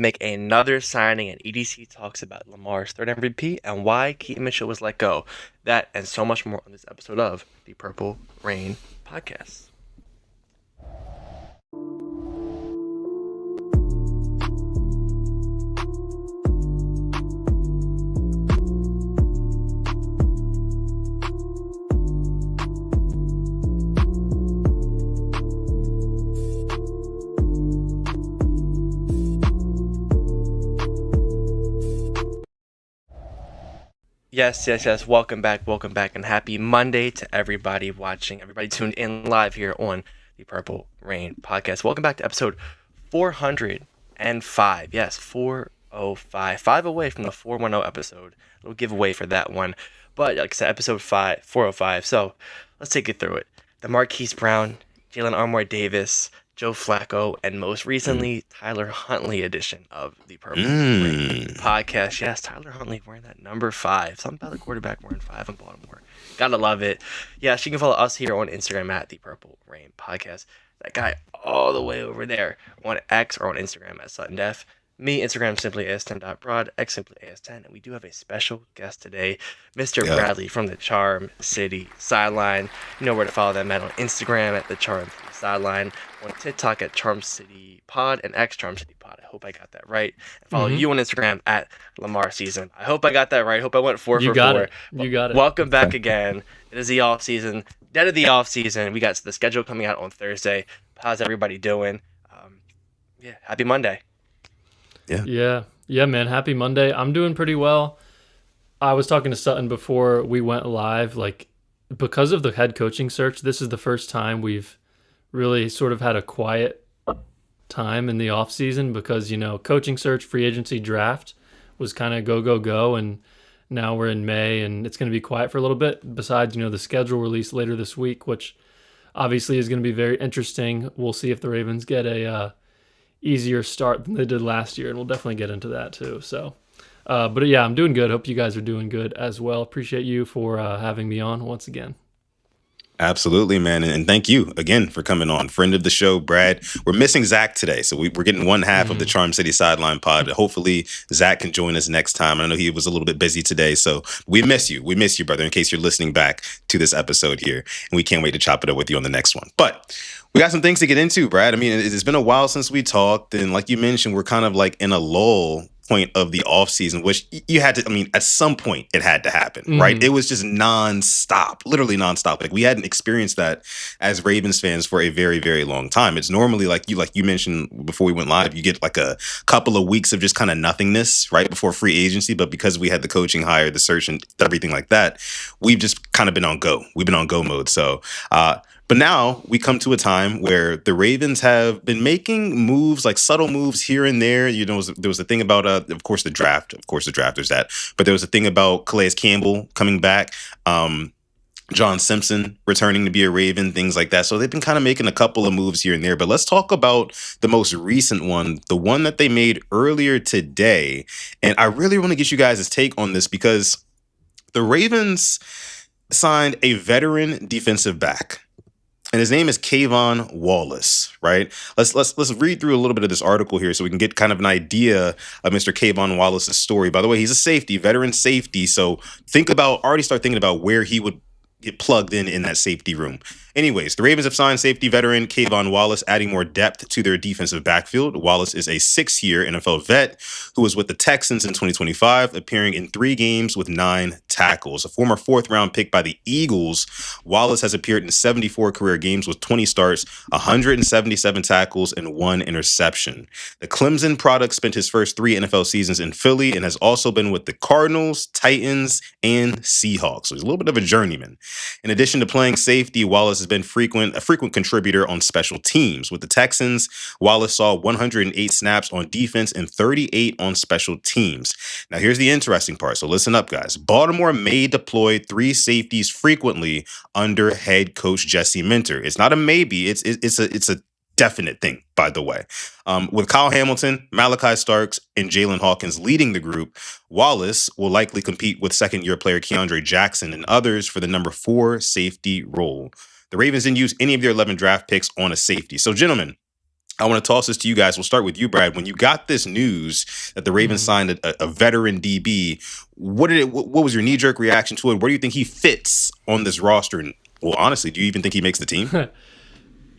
make another signing, and EDC talks about Lamar's third MVP and why Keaton Mitchell was let go. That and so much more on this episode of the Purple Rain Podcast. Yes. Welcome back, and happy Monday to everybody watching, everybody tuned in live here on the Purple Rain Podcast. Welcome back to episode 405. Yes, 405. 5 away from the 410 episode. A little giveaway for that one. But like I said, episode 405. So let's take it through it. The Marquise Brown, Jalen Armour-Davis, Joe Flacco, and most recently, Tyler Huntley edition of the Purple Rain Podcast. Yes, Tyler Huntley wearing that number 5. Something about the quarterback wearing 5 in Baltimore. Gotta love it. Yes, you can follow us here on Instagram at the Purple Rain Podcast. That guy all the way over there on X or on Instagram at SuttonDef. Me, Instagram simply as10.broad, X simply as10, and we do have a special guest today, Mr. Bradley from the Charm City Sideline. You know where to follow them at on Instagram at the Charm City Sideline, on TikTok at Charm City Pod, and X Charm City Pod. I hope I got that right. And follow you on Instagram at Lamarszn. I hope I got that right. I hope I went 4 for 4. You got it. Welcome back again. It is the off season, dead of the off season. We got the schedule coming out on Thursday. How's everybody doing? Happy Monday. Yeah, man. Happy Monday. I'm doing pretty well. I was talking to Sutton before we went live. Like, because of the head coaching search, this is the first time we've really sort of had a quiet time in the off season because, coaching search, free agency, draft was kind of go. And now we're in May and it's going to be quiet for a little bit. Besides, the schedule release later this week, which obviously is going to be very interesting. We'll see if the Ravens get a easier start than they did last year, and we'll definitely get into that too. So, but yeah, I'm doing good. Hope you guys are doing good as well. Appreciate you for having me on once again. Absolutely, man. And thank you again for coming on. Friend of the show, Brad. We're missing Zach today, so we're getting one half of the Charm City Sideline pod. Hopefully, Zach can join us next time. I know he was a little bit busy today, so we miss you. We miss you, brother, in case you're listening back to this episode here. And we can't wait to chop it up with you on the next one. But we got some things to get into, Brad. I mean, it's been a while since we talked. And like you mentioned, we're kind of like in a lull point of the offseason, which you had to, at some point it had to happen, right? It was just nonstop, literally nonstop. Like we hadn't experienced that as Ravens fans for a very, very long time. It's normally like you mentioned before we went live, you get like a couple of weeks of just kind of nothingness right before free agency. But because we had the coaching hire, the search and everything like that, we've just kind of been on go. We've been on go mode. So, but now we come to a time where the Ravens have been making moves, like subtle moves here and there. There was a thing about, of course, the draft. Of course, the draft, there's that. But there was a thing about Calais Campbell coming back, John Simpson returning to be a Raven, things like that. So they've been kind of making a couple of moves here and there. But let's talk about the most recent one, the one that they made earlier today. And I really want to get you guys' take on this because the Ravens signed a veteran defensive back. And his name is K'Von Wallace, right? Let's read through a little bit of this article here so we can get kind of an idea of Mr. K'Von Wallace's story. By the way, he's a safety, veteran safety. So already start thinking about where he would get plugged in that safety room. Anyways, the Ravens have signed safety veteran K'Von Wallace, adding more depth to their defensive backfield. Wallace is a 6-year NFL vet who was with the Texans in 2025, appearing in 3 games with 9 tackles. A former 4th-round pick by the Eagles, Wallace has appeared in 74 career games with 20 starts, 177 tackles, and 1 interception. The Clemson product spent his first 3 NFL seasons in Philly and has also been with the Cardinals, Titans, and Seahawks. So he's a little bit of a journeyman. In addition to playing safety, Wallace has been a frequent contributor on special teams. With the Texans, Wallace saw 108 snaps on defense and 38 on special teams. Now, here's the interesting part. So listen up, guys. Baltimore may deploy 3 safeties frequently under head coach Jesse Minter. It's not a maybe. It's a definite thing, by the way. With Kyle Hamilton, Malachi Starks, and Jalen Hawkins leading the group, Wallace will likely compete with second-year player Keandre Jackson and others for the number 4 safety role. The Ravens didn't use any of their 11 draft picks on a safety. So, gentlemen, I want to toss this to you guys. We'll start with you, Brad. When you got this news that the Ravens signed a veteran DB, what was your knee-jerk reaction to it? Where do you think he fits on this roster? And, well, honestly, do you even think he makes the team?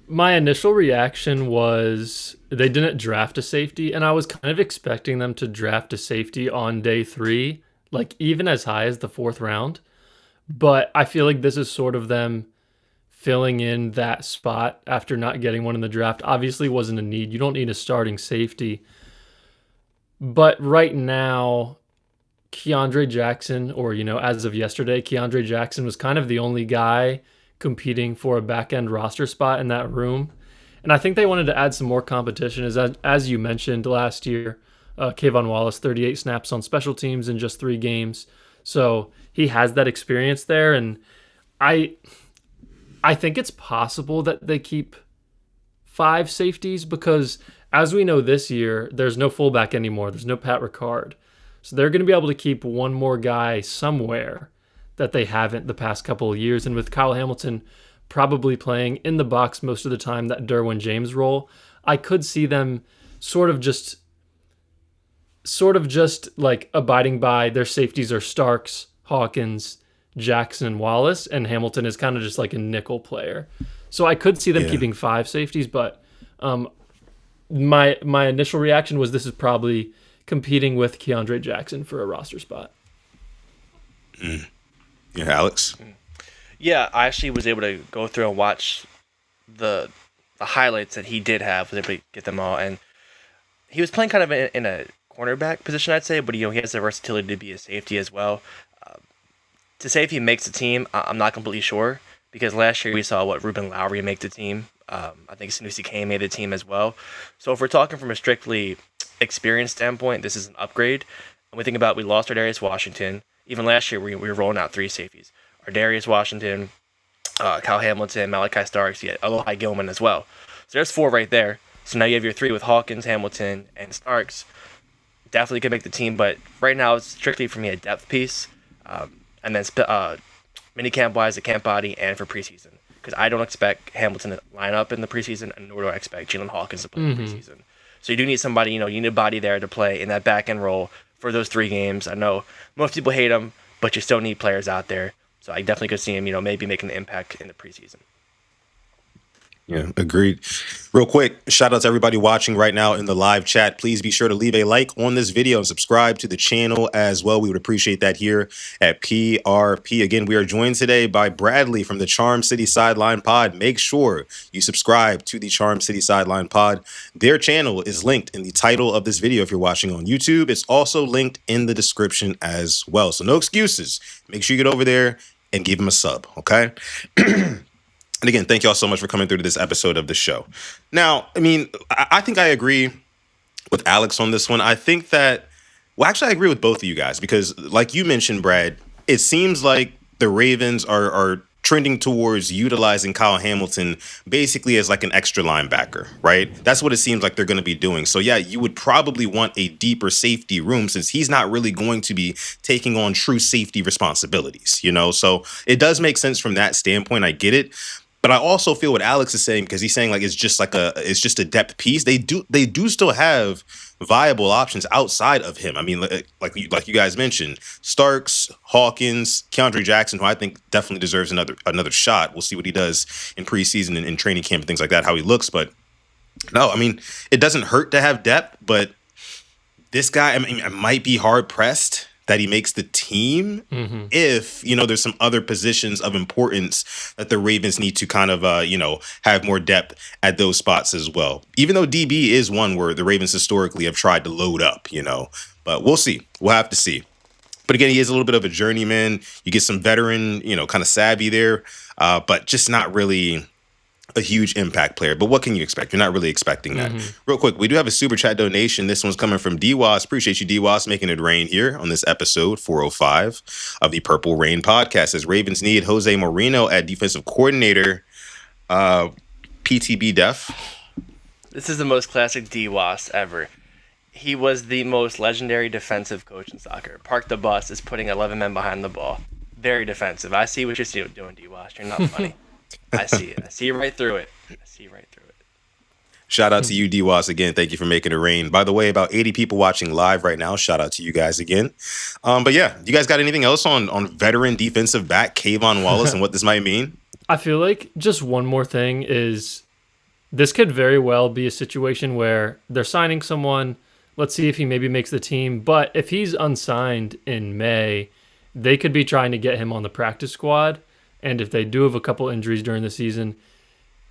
My initial reaction was they didn't draft a safety, and I was kind of expecting them to draft a safety on day 3, like even as high as the 4th round. But I feel like this is sort of them filling in that spot after not getting one in the draft. Obviously wasn't a need. You don't need a starting safety. But right now, Keandre Jackson, or, as of yesterday, Keandre Jackson was kind of the only guy competing for a back-end roster spot in that room. And I think they wanted to add some more competition. As you mentioned last year, Kayvon Wallace, 38 snaps on special teams in just 3 games. So he has that experience there. And I think it's possible that they keep 5 safeties because, as we know this year, there's no fullback anymore. There's no Pat Ricard. So they're going to be able to keep one more guy somewhere that they haven't the past couple of years. And with Kyle Hamilton probably playing in the box most of the time, that Derwin James role, I could see them sort of just like abiding by their safeties are Starks, Hawkins, Jackson, and Wallace, and Hamilton is kind of just like a nickel player. So I could see them keeping 5 safeties, but my initial reaction was this is probably competing with Keandre Jackson for a roster spot. Yeah, Alex? Yeah, I actually was able to go through and watch the highlights that he did have, was able to get them all, and he was playing kind of in a cornerback position, I'd say, but he has the versatility to be a safety as well. To say if he makes the team, I'm not completely sure, because last year we saw Ruben Lowry make the team. I think Sanusi Kane made the team as well. So if we're talking from a strictly experience standpoint, this is an upgrade. And we think about, we lost our Darius Washington. Even last year, we were rolling out 3 safeties. Our Darius Washington, Kyle Hamilton, Malachi Starks, you had Alohi Gilman as well. So there's 4 right there. So now you have your 3 with Hawkins, Hamilton, and Starks. Definitely could make the team, but right now it's strictly for me a depth piece. And then minicamp-wise, a camp body, and for preseason. Because I don't expect Hamilton to line up in the preseason, and nor do I expect Jalen Hawkins to play in the preseason. So you do need somebody, you need a body there to play in that back-end role for those 3 games. I know most people hate him, but you still need players out there. So I definitely could see him, maybe making an impact in the preseason. Yeah, agreed. Real quick, shout out to everybody watching right now in the live chat. Please be sure to leave a like on this video and subscribe to the channel as well. We would appreciate that here at PRP. Again, we are joined today by Bradley from the Charm City Sideline Pod. Make sure you subscribe to the Charm City Sideline Pod. Their channel is linked in the title of this video if you're watching on YouTube. It's also linked in the description as well. So no excuses. Make sure you get over there and give them a sub, okay? And again, thank y'all so much for coming through to this episode of the show. Now, I think I agree with Alex on this one. I think that, actually I agree with both of you guys because like you mentioned, Brad, it seems like the Ravens are trending towards utilizing Kyle Hamilton basically as like an extra linebacker, right? That's what it seems like they're going to be doing. So yeah, you would probably want a deeper safety room since he's not really going to be taking on true safety responsibilities, So it does make sense from that standpoint. I get it. But I also feel what Alex is saying because he's saying like it's just a depth piece. They do still have viable options outside of him. Like you guys mentioned, Starks, Hawkins, Keandre Jackson, who I think definitely deserves another shot. We'll see what he does in preseason and in training camp and things like that, how he looks. But no, it doesn't hurt to have depth. But this guy, I might be hard pressed that he makes the team if, there's some other positions of importance that the Ravens need to kind of, have more depth at those spots as well. Even though DB is one where the Ravens historically have tried to load up, but we'll see. We'll have to see. But again, he is a little bit of a journeyman. You get some veteran, kind of savvy there, but just not really a huge impact player. But what can you expect? You're not really expecting that. Real quick, we do have a super chat donation. This one's coming from DWAS. Appreciate you, DWAS, making it rain here on this episode 405 of the Purple Rain podcast. As Ravens need Jose Moreno at defensive coordinator, PTB def. This is the most classic DWAS ever. He was the most legendary defensive coach in soccer. Park the bus is putting 11 men behind the ball. Very defensive. I see what you're doing, DWAS. You're not funny. I see it. I see right through it. Shout out to you, DWAS, again. Thank you for making it rain. By the way, about 80 people watching live right now. Shout out to you guys again. But yeah, you guys got anything else on veteran defensive back Kayvon Wallace and what this might mean? I feel like just one more thing is this could very well be a situation where they're signing someone. Let's see if he maybe makes the team. But if he's unsigned in May, they could be trying to get him on the practice squad. And if they do have a couple injuries during the season,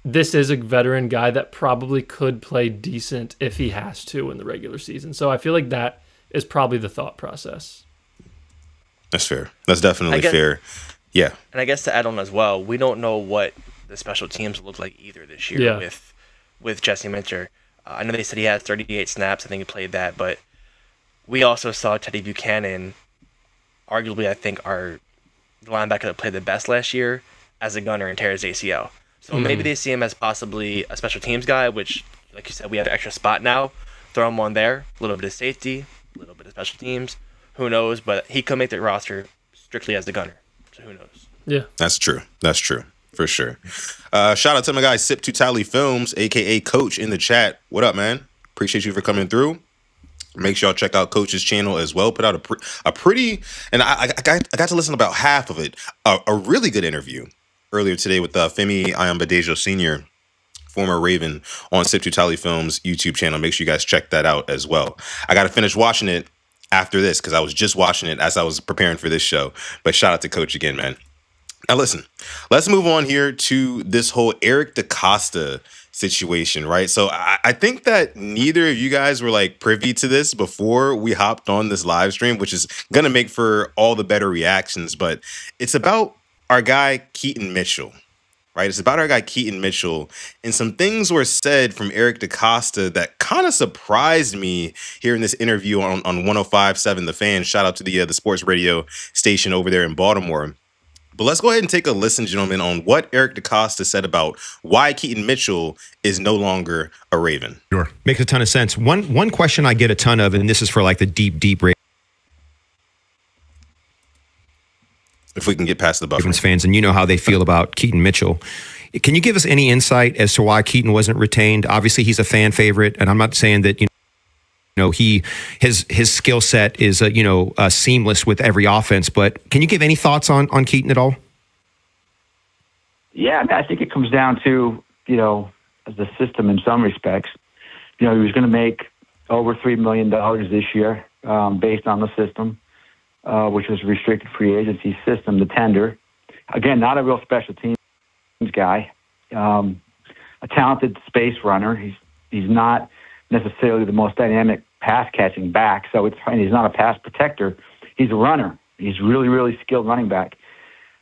this is a veteran guy that probably could play decent if he has to in the regular season. So I feel like that is probably the thought process. That's fair. That's definitely fair. Yeah. And I guess to add on as well, we don't know what the special teams look like either this year with Jesse Minter. I know they said he had 38 snaps. I think he played that. But we also saw Teddy Buchanan, arguably, I think, the linebacker that played the best last year, as a gunner and tear his ACL. So maybe they see him as possibly a special teams guy, which, like you said, we have an extra spot now. Throw him on there. A little bit of safety, a little bit of special teams. Who knows? But he could make the roster strictly as the gunner. So who knows? Yeah. That's true. For sure. Shout out to my guy Sip to Tally Films, aka Coach, in the chat. What up, man? Appreciate you for coming through. Make sure y'all check out Coach's channel as well. Put out a pretty, and I got to listen to about half of it. A really good interview earlier today with Femi Ayambadejo Sr., former Raven, on Sip to Tally Films YouTube channel. Make sure you guys check that out as well. I got to finish watching it after this because I was just watching it as I was preparing for this show. But shout out to Coach again, man. Now listen, let's move on here to this whole Eric Decosta situation, right? So I think that neither of you guys were like privy to this before we hopped on this live stream, which is going to make for all the better reactions. But it's about our guy, Keaton Mitchell, right? It's about our guy, Keaton Mitchell. And some things were said from Eric Decosta that kind of surprised me here in this interview on 105.7 The Fan. Shout out to the sports radio station over there in Baltimore. But let's go ahead and take a listen, gentlemen, on what Eric Decosta said about why Keaton Mitchell is no longer a Raven. Sure. Makes a ton of sense. One question I get a ton of, and this is for like the deep if we can get past the buffer. Ravens fans, and you know how they feel about Keaton Mitchell. Can you give us any insight as to why Keaton wasn't retained? Obviously, he's a fan favorite, and I'm not saying that, his skill set is seamless with every offense. But can you give any thoughts on Keaton at all? Yeah, I think it comes down to the system in some respects. He was going to make over $3 million this year based on the system, which was a restricted free agency system, the tender. Again, not a real special teams guy, a talented space runner. He's not necessarily the most dynamic pass catching back, and he's not a pass protector. He's a runner. He's really, really skilled running back.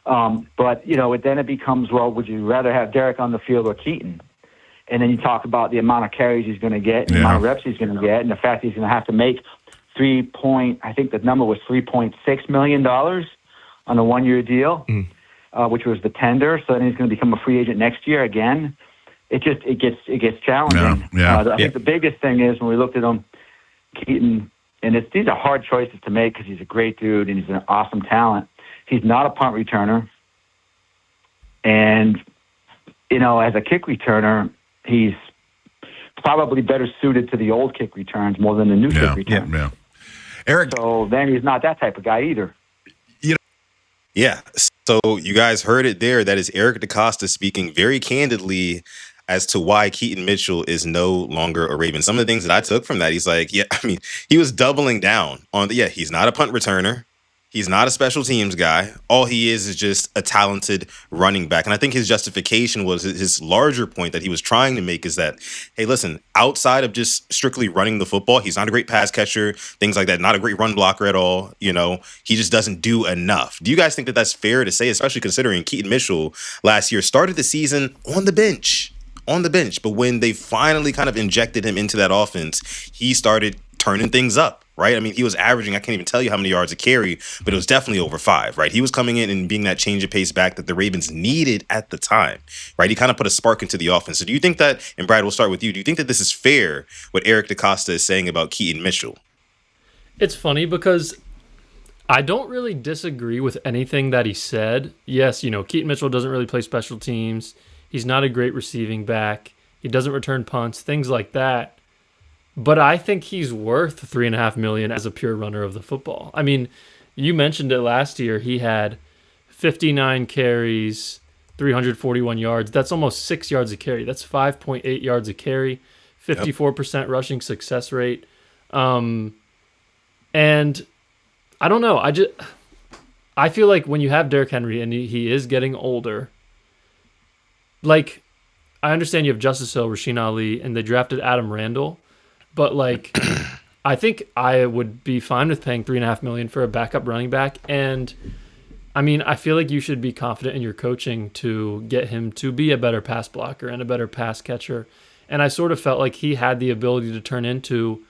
But then it becomes, well, would you rather have Derek on the field or Keaton? And then you talk about the amount of carries he's going to get, and the amount of reps he's going to get, and the fact he's going to have to make I think the number was $3.6 million on a 1-year deal, which was the tender. So then he's going to become a free agent next year again. It gets challenging. I think the biggest thing is when we looked at him, Keaton, and these are hard choices to make because he's a great dude and he's an awesome talent. He's not a punt returner, and as a kick returner, he's probably better suited to the old kick returns more than the new kick returns. Yeah. Eric. So then he's not that type of guy either. Yeah. So you guys heard it there. That is Eric Decosta speaking very candidly as to why Keaton Mitchell is no longer a Raven. Some of the things that I took from that, he's like, he was doubling down on he's not a punt returner. He's not a special teams guy. All he is just a talented running back. And I think his justification was his larger point that he was trying to make is that, hey, listen, outside of just strictly running the football, he's not a great pass catcher, things like that, not a great run blocker at all. He just doesn't do enough. Do you guys think that that's fair to say, especially considering Keaton Mitchell last year started the season on the bench? But when they finally kind of injected him into that offense, he started turning things up, right? I mean, he was averaging, I can't even tell you how many yards a carry, but it was definitely over 5, right? He was coming in and being that change of pace back that the Ravens needed at the time, right? He kind of put a spark into the offense. So do you think that, and Brad, we'll start with you, do you think that this is fair, what Eric Decosta is saying about Keaton Mitchell? It's funny because I don't really disagree with anything that he said. Yes, Keaton Mitchell doesn't really play special teams. He's not a great receiving back. He doesn't return punts, things like that. But I think he's worth $3.5 million as a pure runner of the football. I mean, you mentioned it last year. He had 59 carries, 341 yards. That's almost 6 yards a carry. That's 5.8 yards a carry, 54% rushing success rate. And I don't know. I feel like when you have Derrick Henry and he is getting older, like, I understand you have Justice Hill, Rasheen Ali, and they drafted Adam Randall, but like, I think I would be fine with paying $3.5 million for a backup running back. And I mean, I feel like you should be confident in your coaching to get him to be a better pass blocker and a better pass catcher. And I sort of felt like he had the ability to turn into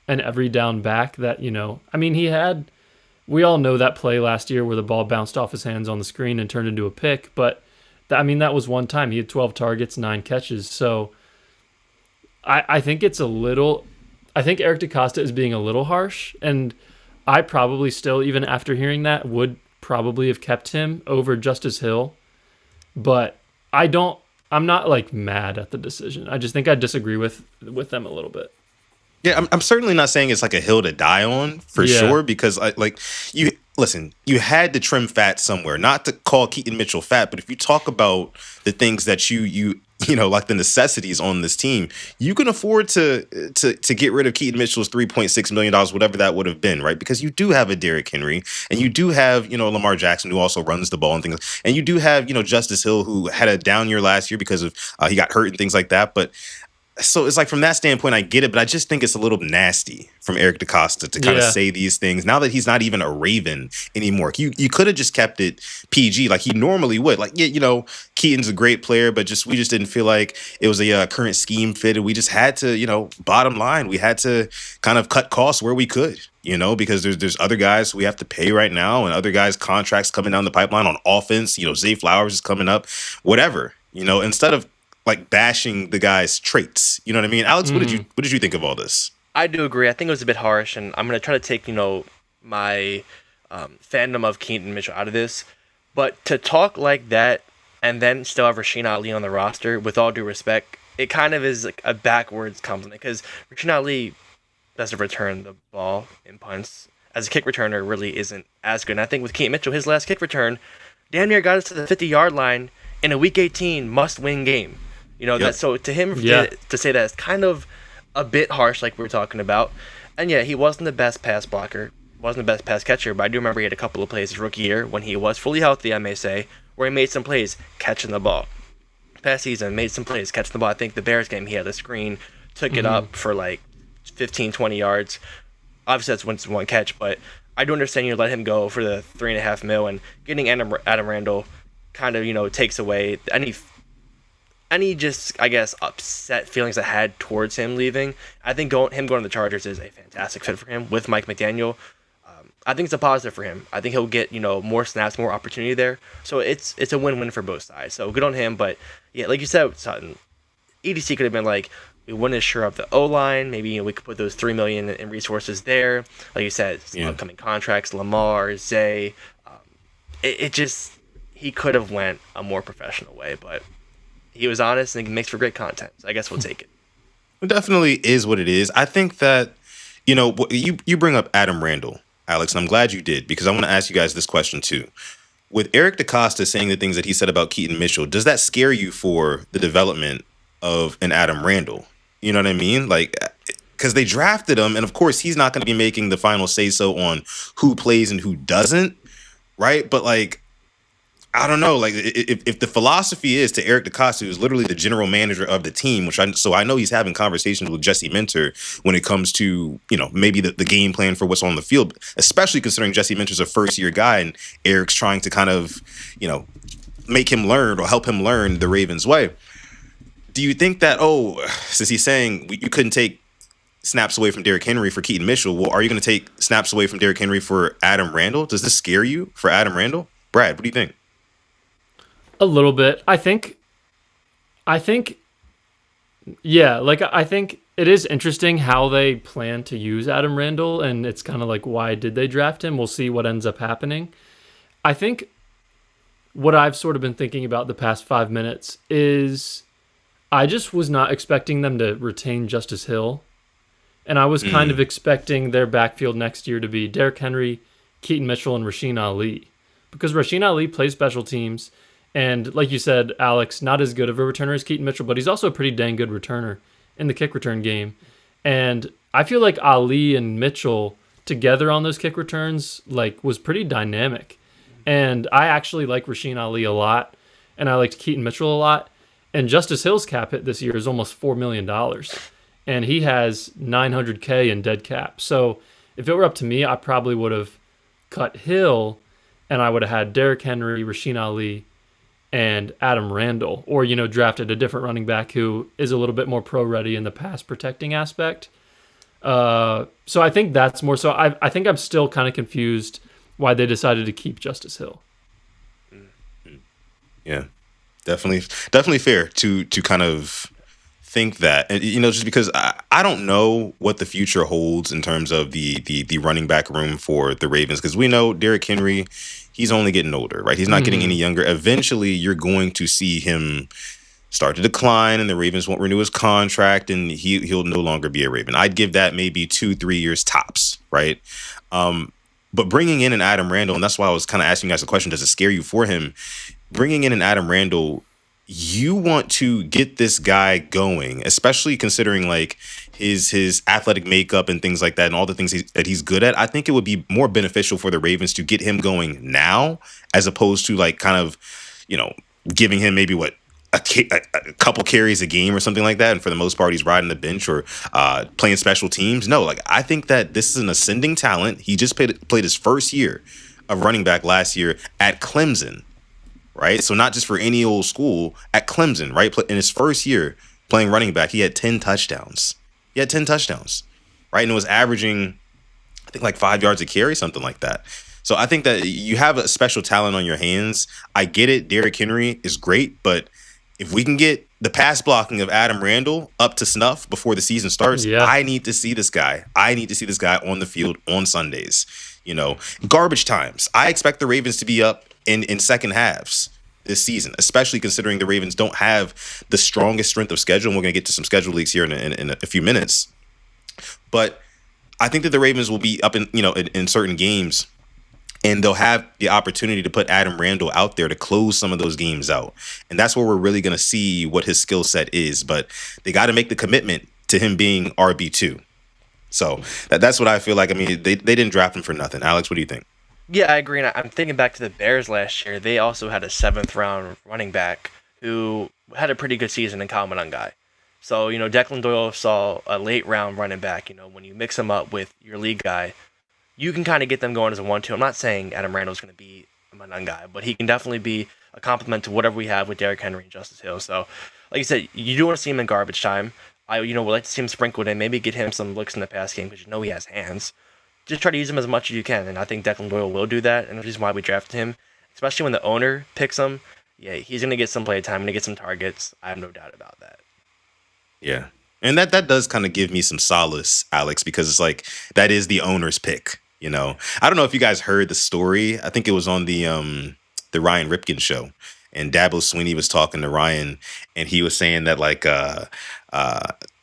an every down back that, I mean, we all know that play last year where the ball bounced off his hands on the screen and turned into a pick, but that was one time. He had 12 targets, 9 catches. So I think I think Eric Decosta is being a little harsh, and I probably still, even after hearing that, would probably have kept him over Justice Hill. But I'm not like mad at the decision. I just think I disagree with them a little bit. Yeah, I'm certainly not saying it's like a hill to die on for sure, because you had to trim fat somewhere. Not to call Keaton Mitchell fat, but if you talk about the things that you like the necessities on this team, you can afford to get rid of Keaton Mitchell's $3.6 million, whatever that would have been, right? Because you do have a Derrick Henry, and you do have Lamar Jackson, who also runs the ball and things, and you do have Justice Hill, who had a down year last year because of he got hurt and things like that, but. So it's like, from that standpoint, I get it, but I just think it's a little nasty from Eric Decosta to kind of say these things now that he's not even a Raven anymore. You could have just kept it PG like he normally would. Like, Keaton's a great player, but we just didn't feel like it was a current scheme fit. And we just had to, bottom line, we had to kind of cut costs where we could, because there's other guys we have to pay right now, and other guys' contracts coming down the pipeline on offense. Zay Flowers is coming up, whatever, instead of like bashing the guy's traits. You know what I mean? Alex, what did you think of all this? I do agree. I think it was a bit harsh, and I'm going to try to take, my fandom of Keaton Mitchell out of this. But to talk like that and then still have Rasheen Ali on the roster, with all due respect, it kind of is like a backwards compliment, because Rasheen Ali doesn't return the ball in punts. As a kick returner, really isn't as good. And I think with Keaton Mitchell, his last kick return damn near got us to the 50-yard line in a Week 18 must-win game. That, so to him to say that is kind of a bit harsh, like we were talking about. And he wasn't the best pass blocker, wasn't the best pass catcher, but I do remember he had a couple of plays his rookie year when he was fully healthy, I may say, where he made some plays catching the ball. Past season, made some plays catching the ball. I think the Bears game, he had a screen, took it up for like 15, 20 yards. Obviously, that's one catch, but I do understand you let him go for the $3.5 million, and getting Adam Randall kind of, takes away any just, I guess, upset feelings I had towards him leaving. I think going to the Chargers is a fantastic fit for him with Mike McDaniel. I think it's a positive for him. I think he'll get, more snaps, more opportunity there. So it's a win-win for both sides. So good on him. But like you said, Sutton, EDC could have been like, we wouldn't assure up the O-line. Maybe we could put those $3 million in resources there. Like you said, upcoming contracts, Lamar, Zay. He could have went a more professional way, but he was honest and he makes for great content. So I guess we'll take it. It definitely is what it is. I think that, you bring up Adam Randall, Alex, and I'm glad you did, because I want to ask you guys this question too. With Eric Decosta saying the things that he said about Keaton Mitchell, does that scare you for the development of an Adam Randall? You know what I mean? Like, because they drafted him, and of course he's not going to be making the final say-so on who plays and who doesn't, right? But like, I don't know. Like, if the philosophy is to Eric Decosta, who's literally the general manager of the team, so I know he's having conversations with Jesse Minter when it comes to, maybe the game plan for what's on the field, especially considering Jesse Minter's a first-year guy and Eric's trying to kind of, make him learn or help him learn the Ravens way. Do you think that, since he's saying you couldn't take snaps away from Derrick Henry for Keaton Mitchell, well, are you going to take snaps away from Derrick Henry for Adam Randall? Does this scare you for Adam Randall? Brad, what do you think? A little bit. I think it is interesting how they plan to use Adam Randall, and it's kind of like, why did they draft him? We'll see what ends up happening. I think what I've sort of been thinking about the past 5 minutes is I just was not expecting them to retain Justice Hill. And I was kind of expecting their backfield next year to be Derrick Henry, Keaton Mitchell, and Rasheen Ali. Because Rasheen Ali plays special teams. And like you said, Alex, not as good of a returner as Keaton Mitchell, but he's also a pretty dang good returner in the kick return game. And I feel like Ali and Mitchell together on those kick returns was pretty dynamic. And I actually like Rasheen Ali a lot. And I liked Keaton Mitchell a lot. And Justice Hill's cap hit this year is almost $4 million. And he has $900K in dead cap. So if it were up to me, I probably would have cut Hill, and I would have had Derrick Henry, Rasheen Ali, and Adam Randall, or drafted a different running back who is a little bit more pro ready in the pass protecting aspect. So I think that's more so. I think I'm still kind of confused why they decided to keep Justice Hill. Yeah, definitely fair to kind of think that, and just because I don't know what the future holds in terms of the running back room for the Ravens, because we know Derrick Henry, he's only getting older, right? He's not getting any younger. Eventually, you're going to see him start to decline, and the Ravens won't renew his contract, and he'll no longer be a Raven. I'd give that maybe 2-3 years tops, right? But bringing in an Adam Randall, and that's why I was kind of asking you guys the question: does it scare you for him? Bringing in an Adam Randall, you want to get this guy going, especially considering his athletic makeup and things like that, and all the things that he's good at. I think it would be more beneficial for the Ravens to get him going now, as opposed to giving him maybe a couple carries a game or something like that, and for the most part he's riding the bench or playing special teams. No, I think that this is an ascending talent. He just played his first year of running back last year at Clemson. Right, so not just for any old school, at Clemson, right? In his first year playing running back, he had 10 touchdowns. Right? And it was averaging, I think, 5 yards a carry, something like that. So I think that you have a special talent on your hands. I get it. Derrick Henry is great, but if we can get the pass blocking of Adam Randall up to snuff before the season starts, I need to see this guy. I need to see this guy on the field on Sundays. Garbage times. I expect the Ravens to be up in second halves this season, especially considering the Ravens don't have the strongest strength of schedule. And we're going to get to some schedule leaks here in a few minutes. But I think that the Ravens will be up in certain games, and they'll have the opportunity to put Adam Randall out there to close some of those games out. And that's where we're really going to see what his skill set is. But they got to make the commitment to him being RB2. So that's what I feel like. I mean, they didn't draft him for nothing. Alex, what do you think? Yeah, I agree. And I'm thinking back to the Bears last year. They also had a 7th-round running back who had a pretty good season in Kyle Monangai. So, Declan Doyle saw a late-round running back. When you mix him up with your league guy, you can kind of get them going as a 1-2. I'm not saying Adam Randall's going to be a Monangai, but he can definitely be a complement to whatever we have with Derrick Henry and Justice Hill. So, like you said, you do want to see him in garbage time. I would like to see him sprinkled in, maybe get him some looks in the pass game because he has hands. Just try to use him as much as you can, and I think Declan Doyle will do that, and the reason why we drafted him, especially when the owner picks him, he's going to get some play time, going to get some targets. I have no doubt about that. Yeah, and that does kind of give me some solace, Alex, because it's that is the owner's pick. I don't know if you guys heard the story. I think it was on the Ryan Ripken show, and Dabo Swinney was talking to Ryan, and he was saying that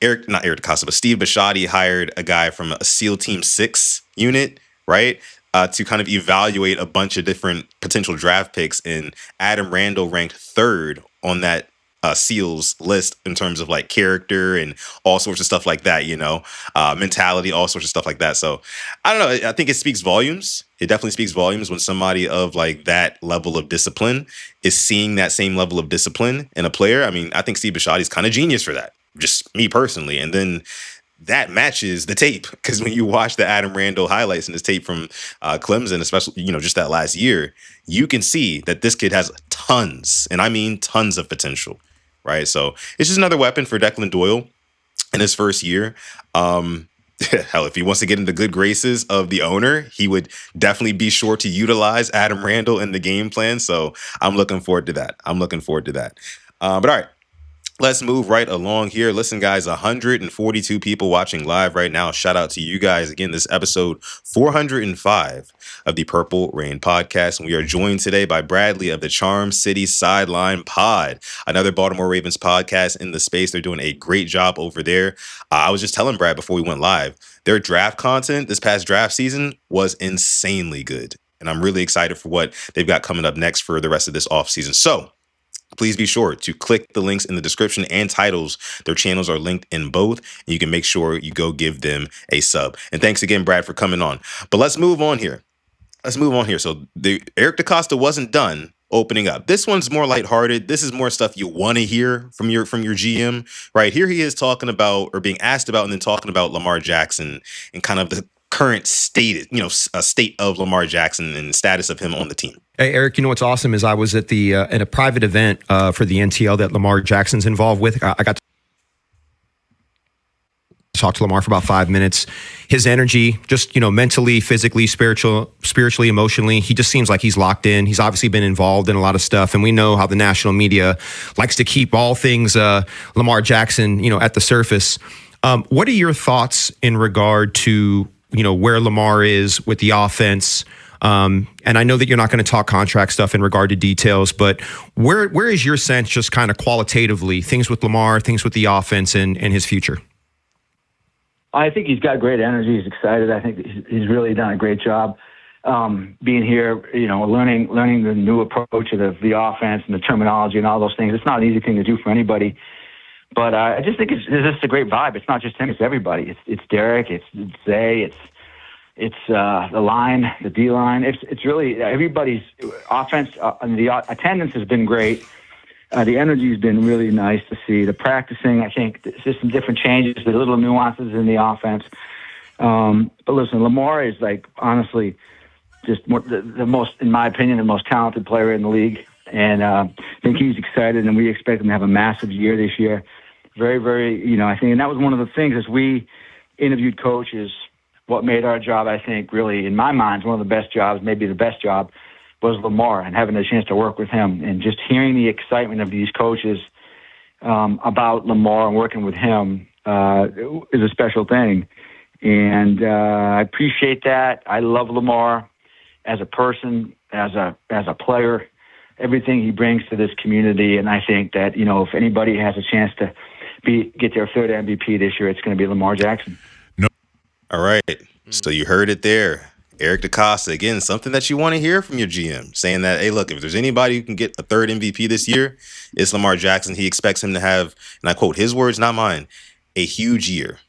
Eric Decosta, but Steve Bisciotti hired a guy from a SEAL Team 6 unit, right, to kind of evaluate a bunch of different potential draft picks, and Adam Randall ranked 3rd on that SEALs list in terms of character and all sorts of stuff like that, mentality, all sorts of stuff like that. So I don't know. I think it speaks volumes. It definitely speaks volumes when somebody of that level of discipline is seeing that same level of discipline in a player. I mean, I think Steve Bisciotti is kind of genius for that. Just me personally. And then that matches the tape, because when you watch the Adam Randall highlights in his tape from Clemson, especially, just that last year, you can see that this kid has tons, and I mean tons of potential, right? So it's just another weapon for Declan Doyle in his first year. Hell, if he wants to get into the good graces of the owner, he would definitely be sure to utilize Adam Randall in the game plan. So I'm looking forward to that. But all right. Let's move right along here. Listen, guys, 142 people watching live right now. Shout out to you guys. Again, this episode 405 of the Purple Rain podcast. And we are joined today by Bradley of the Charm City Sideline Pod, another Baltimore Ravens podcast in the space. They're doing a great job over there. I was just telling Brad before we went live, their draft content this past draft season was insanely good. And I'm really excited for what they've got coming up next for the rest of this offseason. So, please be sure to click the links in the description and titles. Their channels are linked in both, and you can make sure you go give them a sub. And thanks again, Brad, for coming on. But let's move on here. So the Eric Decosta wasn't done opening up. This one's more lighthearted. This is more stuff you want to hear from your GM, right? Here he is talking about, or being asked about, and then talking about Lamar Jackson and kind of the current state, state of Lamar Jackson and status of him on the team. Hey, Eric, what's awesome is I was at at a private event for the NTL that Lamar Jackson's involved with. I got to talk to Lamar for about 5 minutes. His energy, just, mentally, physically, spiritually, emotionally, he just seems like he's locked in. He's obviously been involved in a lot of stuff. And we know how the national media likes to keep all things Lamar Jackson, at the surface. What are your thoughts in regard to, where Lamar is with the offense? And I know that you're not going to talk contract stuff in regard to details, but where is your sense, just kind of qualitatively, things with Lamar, things with the offense and his future? I think he's got great energy. He's excited. I think he's really done a great job being here, learning the new approach of the offense and the terminology and all those things. It's not an easy thing to do for anybody. But I just think it's just a great vibe. It's not just him; it's everybody. It's Derek, it's Zay, it's the line, the D line. It's really everybody's offense. The attendance has been great. The energy has been really nice to see. The practicing, I think, there's just some different changes, the little nuances in the offense. But listen, Lamar is honestly just the most, in my opinion, the most talented player in the league. And I think he's excited, and we expect him to have a massive year this year. Very, very, I think, and that was one of the things as we interviewed coaches, what made our job, I think, really, in my mind, one of the best jobs, maybe the best job, was Lamar, and having a chance to work with him and just hearing the excitement of these coaches about Lamar and working with him is a special thing. And I appreciate that. I love Lamar as a person, as a player, everything he brings to this community. And I think that, if anybody has a chance to get their third MVP this year, it's going to be Lamar Jackson. No. All right. So you heard it there. Eric Decosta, again, something that you want to hear from your GM, saying that, hey, look, if there's anybody who can get a third MVP this year, it's Lamar Jackson. He expects him to have, and I quote his words, not mine, a huge year,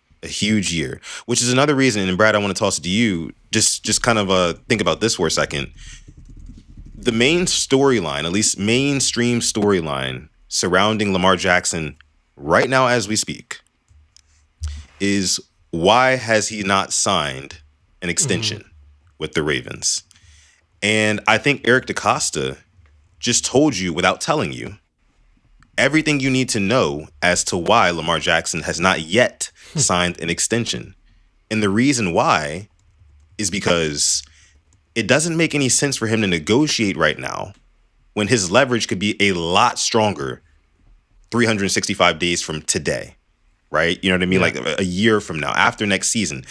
which is another reason. And Brad, I want to toss it to you. Just kind of think about this for a second. The main storyline, at least mainstream storyline surrounding Lamar Jackson right now as we speak, is why has he not signed an extension with the Ravens? And I think Eric Decosta just told you, without telling you, everything you need to know as to why Lamar Jackson has not yet signed an extension. And the reason why is because it doesn't make any sense for him to negotiate right now when his leverage could be a lot stronger 365 days from today, right? You know what I mean? Yeah. Like a year from now, after next season.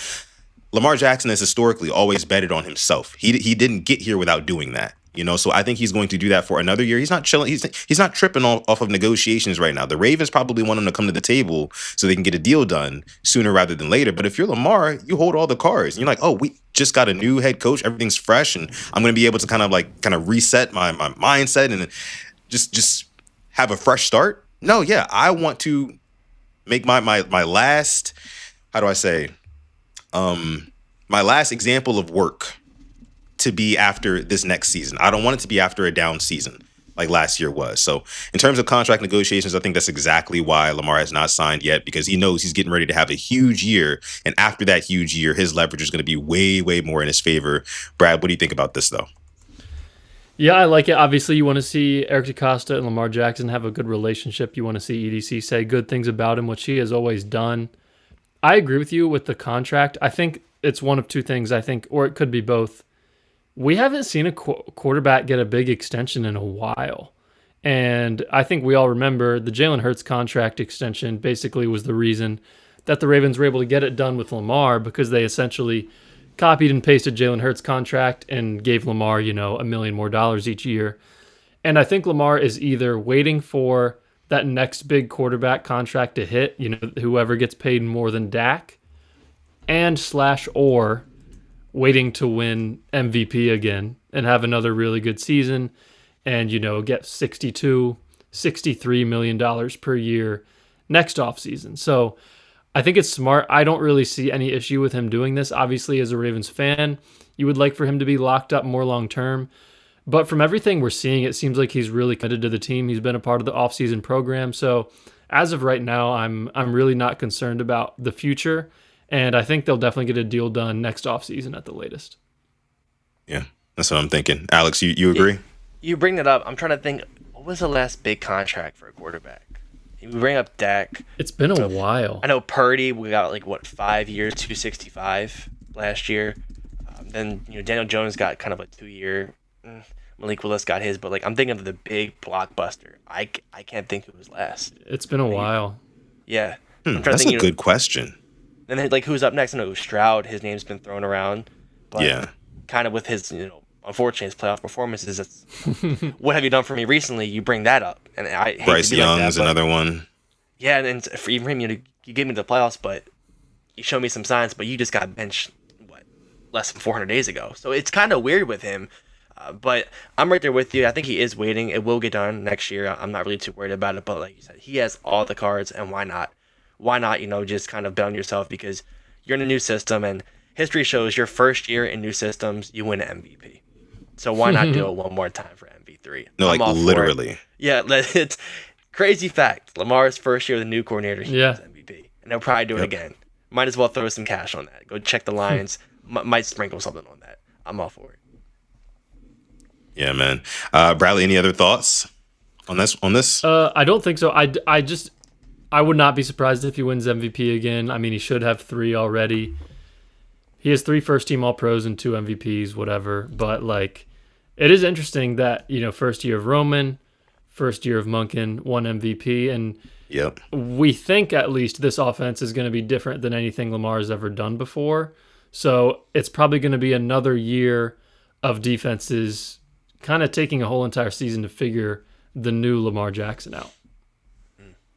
Lamar Jackson has historically always betted on himself. He didn't get here without doing that, So I think he's going to do that for another year. He's not chilling. He's not tripping off of negotiations right now. The Ravens probably want him to come to the table so they can get a deal done sooner rather than later. But if you're Lamar, you hold all the cards. You're like, oh, we just got a new head coach. Everything's fresh, and I'm going to be able to kind of reset my mindset and just have a fresh start. No, yeah, I want to make my last, how do I say, my last example of work to be after this next season. I don't want it to be after a down season like last year was. So in terms of contract negotiations, I think that's exactly why Lamar has not signed yet, because he knows he's getting ready to have a huge year. And after that huge year, his leverage is going to be way, way more in his favor. Brad, what do you think about this, though? Yeah, I like it. Obviously, you want to see Eric Decosta and Lamar Jackson have a good relationship. You want to see EDC say good things about him, which he has always done. I agree with you with the contract. I think it's one of two things, or it could be both. We haven't seen a quarterback get a big extension in a while. And I think we all remember the Jalen Hurts contract extension basically was the reason that the Ravens were able to get it done with Lamar, because they essentially copied and pasted Jalen Hurts' contract and gave Lamar, $1 million more each year. And I think Lamar is either waiting for that next big quarterback contract to hit, whoever gets paid more than Dak, or waiting to win MVP again and have another really good season and, get $63 million per year next offseason. So I think it's smart. I don't really see any issue with him doing this. Obviously, as a Ravens fan, you would like for him to be locked up more long term. But from everything we're seeing, it seems like he's really committed to the team. He's been a part of the offseason program. So as of right now, I'm really not concerned about the future. And I think they'll definitely get a deal done next offseason at the latest. Yeah, that's what I'm thinking. Alex, you agree? You bring that up. I'm trying to think, what was the last big contract for a quarterback? We bring up Dak. It's been a while. I know Purdy, we got 5 years, 265 last year. Then Daniel Jones got kind of a 2-year. Malik Willis got his, but I'm thinking of the big blockbuster. I can't think who was last. It's been a while. Yeah. That's a good question. And then who's up next? I know it was Stroud. His name's been thrown around. But yeah. Kind of with his, unfortunately, his playoff performances. It's, what have you done for me recently? You bring that up, and I hate Bryce to be Young like that, is another one. Yeah, and for even him, you gave me the playoffs, but you showed me some signs, but you just got benched less than 400 days ago. So it's kind of weird with him. But I'm right there with you. I think he is waiting. It will get done next year. I'm not really too worried about it. But like you said, he has all the cards, and why not? Why not? just kind of bet on yourself, because you're in a new system, and history shows your first year in new systems, you win an MVP. So why not do it one more time for MVP3? No, literally. Yeah, it's crazy fact. Lamar's first year with a new coordinator, he wins MVP, and they'll probably do it again. Might as well throw some cash on that. Go check the lines. Might sprinkle something on that. I'm all for it. Yeah, man. Bradley, any other thoughts on this? I don't think so. I would not be surprised if he wins MVP again. I mean, he should have 3 already. He has 3 first-team All-Pros and 2 MVPs, whatever. But, it is interesting that, first year of Roman, first year of Monken, 1 MVP. And we think, at least, this offense is going to be different than anything Lamar has ever done before. So it's probably going to be another year of defenses kind of taking a whole entire season to figure the new Lamar Jackson out.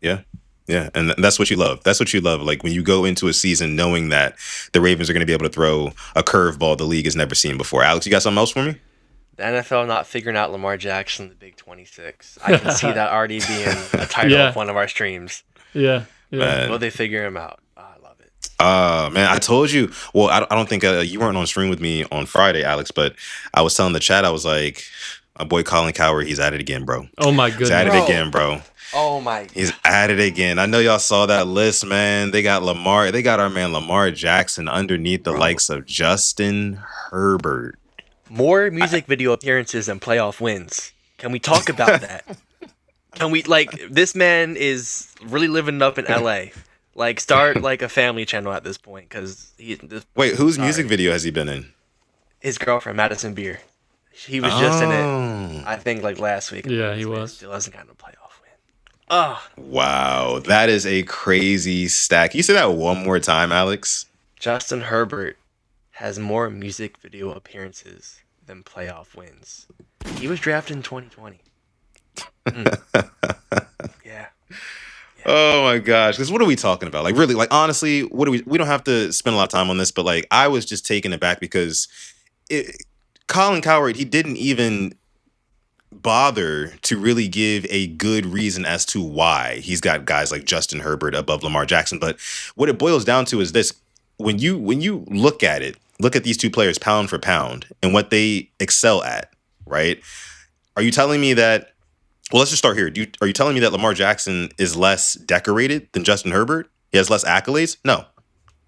Yeah. Yeah, and that's what you love. That's what you love. When you go into a season knowing that the Ravens are going to be able to throw a curveball the league has never seen before. Alex, you got something else for me? The NFL not figuring out Lamar Jackson, the Big 26. I can see that already being a title of one of our streams. Yeah. Will they figure him out? Oh, I love it. Man, I told you. Well, I don't think you weren't on stream with me on Friday, Alex, but I was telling the chat, I was like, my boy Colin Cowherd, he's at it again, bro. Oh, my goodness. He's at it again, bro. Oh my God. He's at it again. I know y'all saw that list, man. They got Lamar. They got our man Lamar Jackson underneath the likes of Justin Herbert. More music video appearances than playoff wins. Can we talk about that? Can we this man is really living up in LA. Start a family channel at this point, because Wait, whose music video has he been in? His girlfriend, Madison Beer. He was just in it. I think last week. Yeah, he was. Still hasn't gotten a playoff win. Oh. Wow, that is a crazy stack. Can you say that one more time, Alex? Justin Herbert has more music video appearances than playoff wins. He was drafted in 2020. Yeah. Oh my gosh, because what are we talking about? Really, honestly, what do we don't have to spend a lot of time on this, but I was just taken aback because Colin Cowherd, he didn't even bother to really give a good reason as to why he's got guys like Justin Herbert above Lamar Jackson. But what it boils down to is this: when you look at it, look at these two players pound for pound and what they excel at, right? Are you telling me that? Well, let's just start here. Are you telling me that Lamar Jackson is less decorated than Justin Herbert? He has less accolades? No.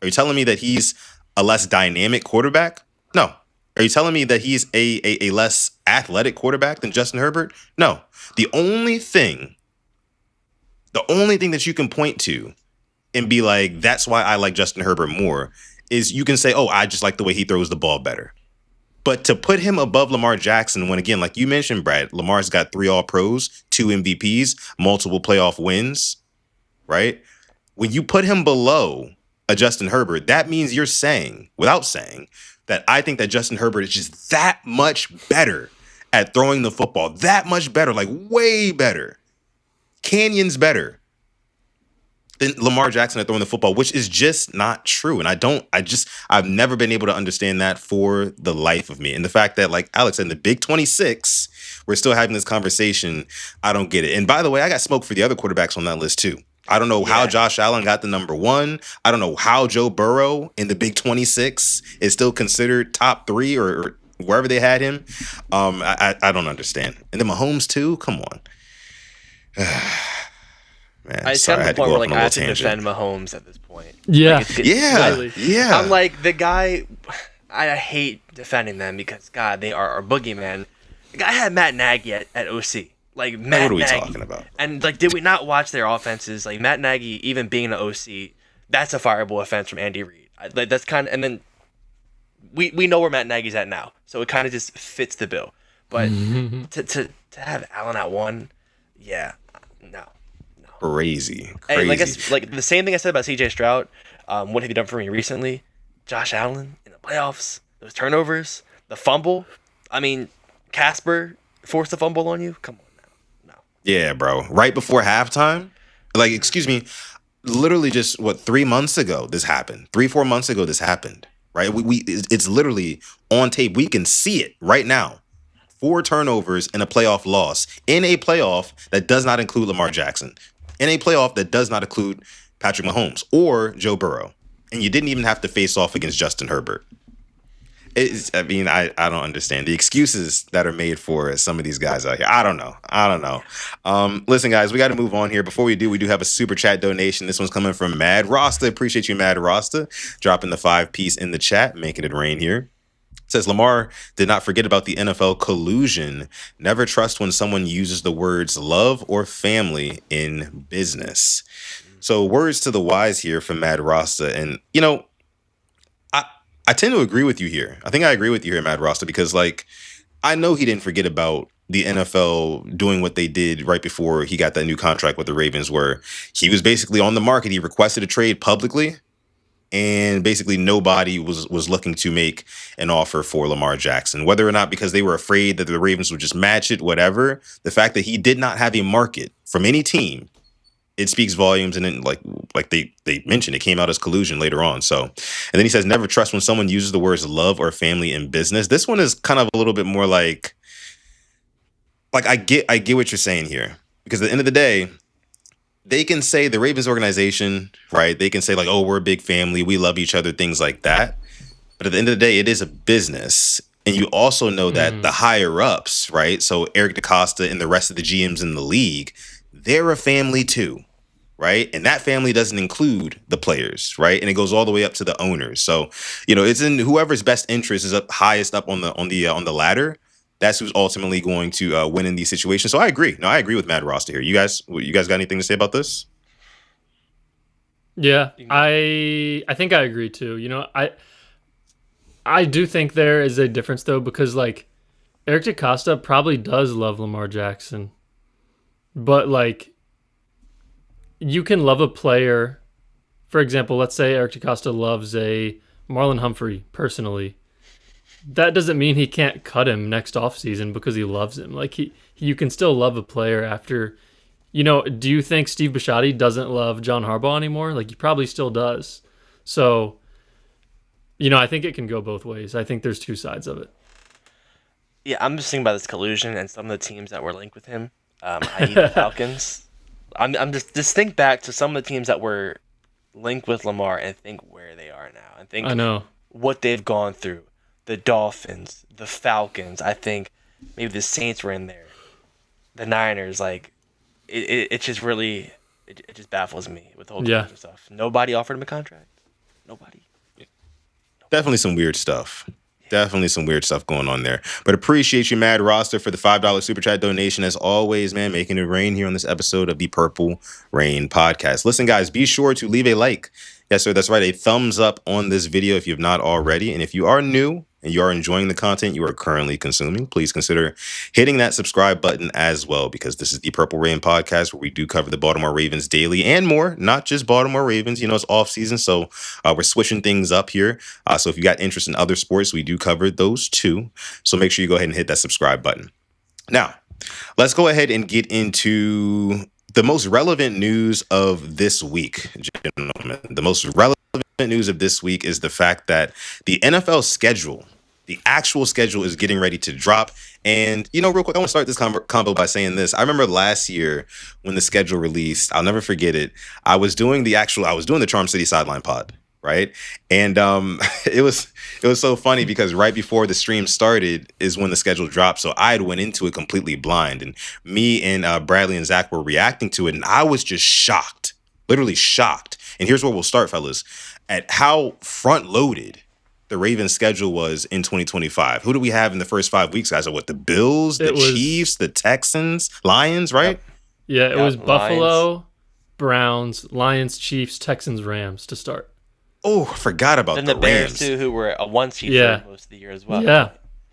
Are you telling me that he's a less dynamic quarterback? No. Are you telling me that he's a less athletic quarterback than Justin Herbert? No. The only thing that you can point to and be like, that's why I like Justin Herbert more, is you can say, oh, I just like the way he throws the ball better. But to put him above Lamar Jackson, when again, like you mentioned, Brad, Lamar's got 3 All-Pros, 2 MVPs, multiple playoff wins, right? When you put him below a Justin Herbert, that means you're saying, without saying, that I think that Justin Herbert is just that much better at throwing the football, that much better, like way better, canyons better than Lamar Jackson at throwing the football, which is just not true. And I've never been able to understand that for the life of me. And the fact that, like Alex said, in the Big 26, we're still having this conversation, I don't get it. And by the way, I got smoke for the other quarterbacks on that list too. I don't know how Josh Allen got the number 1. I don't know how Joe Burrow in the Big 26 is still considered top 3 or wherever they had him. I don't understand. And then Mahomes too? Come on. Man, I sorry, got I to had the to point go where off like on a I little have to tangent. defend Mahomes at this point. Yeah. Like, it's Yeah. I'm like the guy. I hate defending them because God, they are our boogeyman. The guy had Matt Nagy at OC. Like Matt What are we Nagy. talking about? And like, did we not watch their offenses? Like Matt Nagy, even being an OC, that's a fireable offense from Andy Reid. Like that's kind of, and then we know where Matt Nagy's at now, so it kind of just fits the bill. But to have Allen at 1, yeah, no. Crazy. Hey, like the same thing I said about C.J. Stroud. What have you done for me recently? Josh Allen in the playoffs, those turnovers, the fumble. I mean, Casper forced a fumble on you. Come on now, no. Yeah, bro. Right before halftime, like, excuse me, literally just 3 months ago this happened. 3-4 months ago this happened. Right? It's literally on tape. We can see it right now. 4 turnovers in a playoff loss in a playoff that does not include Lamar Jackson. In a playoff that does not include Patrick Mahomes or Joe Burrow. And you didn't even have to face off against Justin Herbert. I don't understand the excuses that are made for some of these guys out here. I don't know. Listen, guys, we got to move on here. Before we do have a super chat donation. This one's coming from Mad Rasta. Appreciate you, Mad Rasta, dropping the 5-piece in the chat, making it rain here. Says Lamar did not forget about the NFL collusion. Never trust when someone uses the words love or family in business. So words to the wise here from Mad Rasta. And, I tend to agree with you here. I think I agree with you here, Mad Rasta, because, like, I know he didn't forget about the NFL doing what they did right before he got that new contract with the Ravens, where he was basically on the market. He requested a trade publicly. And basically nobody was looking to make an offer for Lamar Jackson, whether or not because they were afraid that the Ravens would just match it, whatever. The fact that he did not have a market from any team, it speaks volumes. And then like they mentioned, it came out as collusion later on. So, and then he says, never trust when someone uses the words love or family in business. This one is kind of a little bit more like I get what you're saying here, because at the end of the day, they can say, the Ravens organization, right? They can say like, oh, we're a big family, we love each other, things like that. But at the end of the day, it is a business. And you also know that the higher ups, right? So Eric Decosta and the rest of the GMs in the league, they're a family too, right? And that family doesn't include the players, right? And it goes all the way up to the owners. So, it's in whoever's best interest is highest up on the ladder. That's who's ultimately going to win in these situations. So I agree. No, I agree with Mad Roster here. You guys got anything to say about this? Yeah, I think I agree too. I do think there is a difference though, because like Eric DeCosta probably does love Lamar Jackson, but like you can love a player. For example, let's say Eric DeCosta loves a Marlon Humphrey personally. That doesn't mean he can't cut him next offseason because he loves him. Like you can still love a player after, do you think Steve Bisciotti doesn't love John Harbaugh anymore? Like he probably still does. So, I think it can go both ways. I think there's 2 sides of it. Yeah, I'm just thinking about this collusion and some of the teams that were linked with him, i.e. the Falcons. I'm just think back to some of the teams that were linked with Lamar and think where they are now and think I know what they've gone through. The Dolphins, the Falcons, I think maybe the Saints were in there. The Niners, like, it just really, it just baffles me with the whole collusion stuff. Nobody offered him a contract. Nobody. Definitely some weird stuff. Definitely some weird stuff going on there. But appreciate you, Mad Roster, for the $5 Super Chat donation. As always, man, making it rain here on this episode of the Purple Rain Podcast. Listen, guys, be sure to leave a like. Yes, sir, that's right. A thumbs up on this video if you've not already. And if you are new, and you are enjoying the content you are currently consuming, please consider hitting that subscribe button as well, because this is the Purple Rain podcast where we do cover the Baltimore Ravens daily and more, not just Baltimore Ravens. You know, it's off season, so we're switching things up here. So if you got interest in other sports, we do cover those too. So make sure you go ahead and hit that subscribe button. Now, let's go ahead and get into the most relevant news of this week, gentlemen. The most relevant news of this week is the fact that the NFL schedule, the actual schedule, is getting ready to drop. And, you know, real quick, I want to start this combo by saying this. I remember last year when the schedule released, I'll never forget it. I was doing the Charm City Sideline pod, right? And it was so funny because right before the stream started is when the schedule dropped. So I had went into it completely blind, and me and Bradley and Zach were reacting to it, and I was just shocked, literally shocked. And here's where we'll start, fellas, at how front loaded the Ravens schedule was in 2025. Who do we have in the first 5 weeks, guys? The Bills, the Chiefs, the Texans, Lions, right? Yeah, it was Buffalo, Browns, Lions, Chiefs, Texans, Rams to start. Oh, I forgot about the Rams. Bears too, who were a 1 seed for most of the year as well.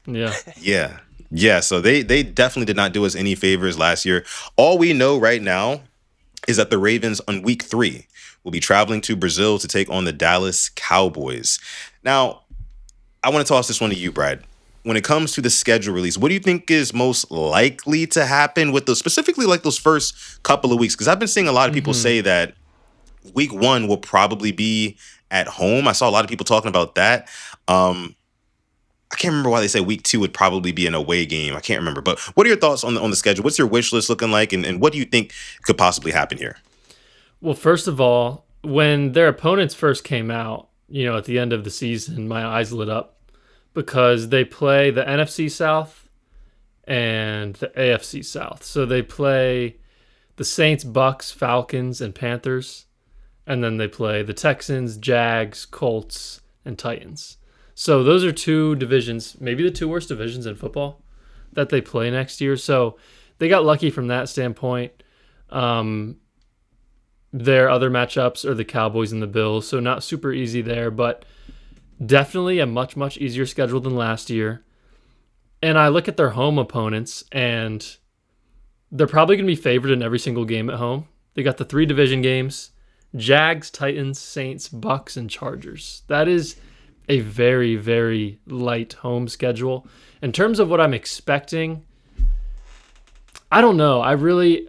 Yeah. So they definitely did not do us any favors last year. All we know right now is that the Ravens on week 3 will be traveling to Brazil to take on the Dallas Cowboys. Now, I want to toss this one to you, Brad. When it comes to the schedule release, what do you think is most likely to happen with those, specifically like those first couple of weeks? Because I've been seeing a lot of people say that week 1 will probably be at home. I saw a lot of people talking about that. I can't remember why they say week 2 would probably be an away game. I can't remember. But what are your thoughts on the schedule? What's your wish list looking like? And what do you think could possibly happen here? Well, first of all, when their opponents first came out, you know, at the end of the season, my eyes lit up because they play the NFC South and the AFC South. So they play the Saints, Bucks, Falcons, and Panthers. And then they play the Texans, Jags, Colts, and Titans. So those are 2 divisions, maybe the 2 worst divisions in football that they play next year. So they got lucky from that standpoint. Their other matchups are the Cowboys and the Bills, so not super easy there, but definitely a much, much easier schedule than last year. And I look at their home opponents, and they're probably going to be favored in every single game at home. They got the 3 division games: Jags, Titans, Saints, Bucks, and Chargers. That is a very, very light home schedule. In terms of what I'm expecting, I don't know. I really,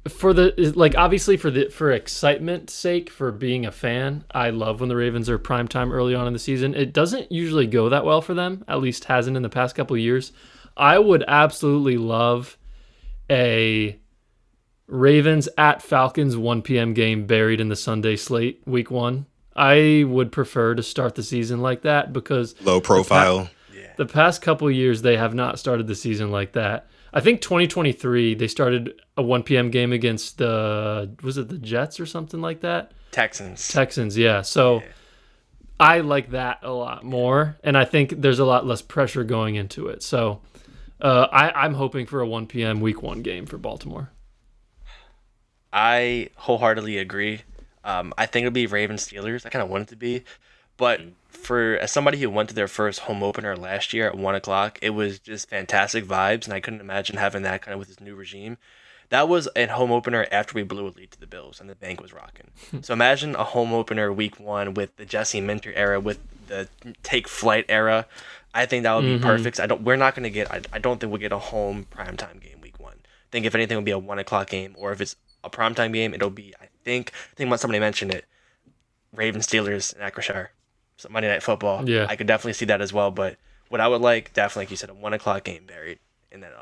obviously for excitement's sake, for being a fan, I love when the Ravens are primetime early on in the season. It doesn't usually go that well for them, at least hasn't in the past couple of years. I would absolutely love a Ravens at Falcons 1 p.m. game buried in the Sunday slate week 1. I would prefer to start the season like that because low profile. The past couple of years they have not started the season like that. I think 2023 they started a 1 p.m. game against the Jets or something like that? Texans, yeah. So I like that a lot more, and I think there's a lot less pressure going into it. So I'm hoping for a 1 p.m. week 1 game for Baltimore. I wholeheartedly agree. I think it'll be Ravens Steelers. I kind of want it to be, but as somebody who went to their first home opener last year at 1:00, it was just fantastic vibes, and I couldn't imagine having that kind of with this new regime. That was a home opener after we blew a lead to the Bills, and the bank was rocking. So imagine a home opener week 1 with the Jesse Minter era, with the take flight era. I think that would be perfect. I don't think we'll get a home primetime game week 1. I think if anything, it'll be a 1:00 game, or if it's a primetime game, it'll be, I think somebody mentioned it, Ravens Steelers in Acrisure. So Monday Night Football. Yeah. I could definitely see that as well. But what I would like, definitely, like you said, a 1:00 game buried in that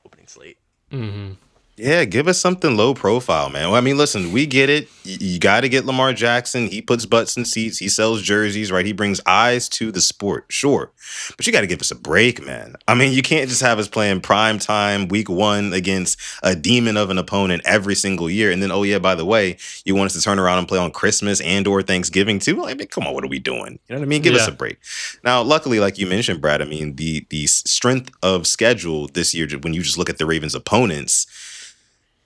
opening slate. Mm-hmm. Yeah, give us something low profile, man. Well, I mean, listen, we get it. You got to get Lamar Jackson. He puts butts in seats. He sells jerseys, right? He brings eyes to the sport, sure. But you got to give us a break, man. I mean, you can't just have us playing prime time week 1 against a demon of an opponent every single year. And then, oh, yeah, by the way, you want us to turn around and play on Christmas and or Thanksgiving too? Like, I mean, come on, what are we doing? You know what I mean? Give us a break. Now, luckily, like you mentioned, Brad, I mean, the strength of schedule this year, when you just look at the Ravens' opponents,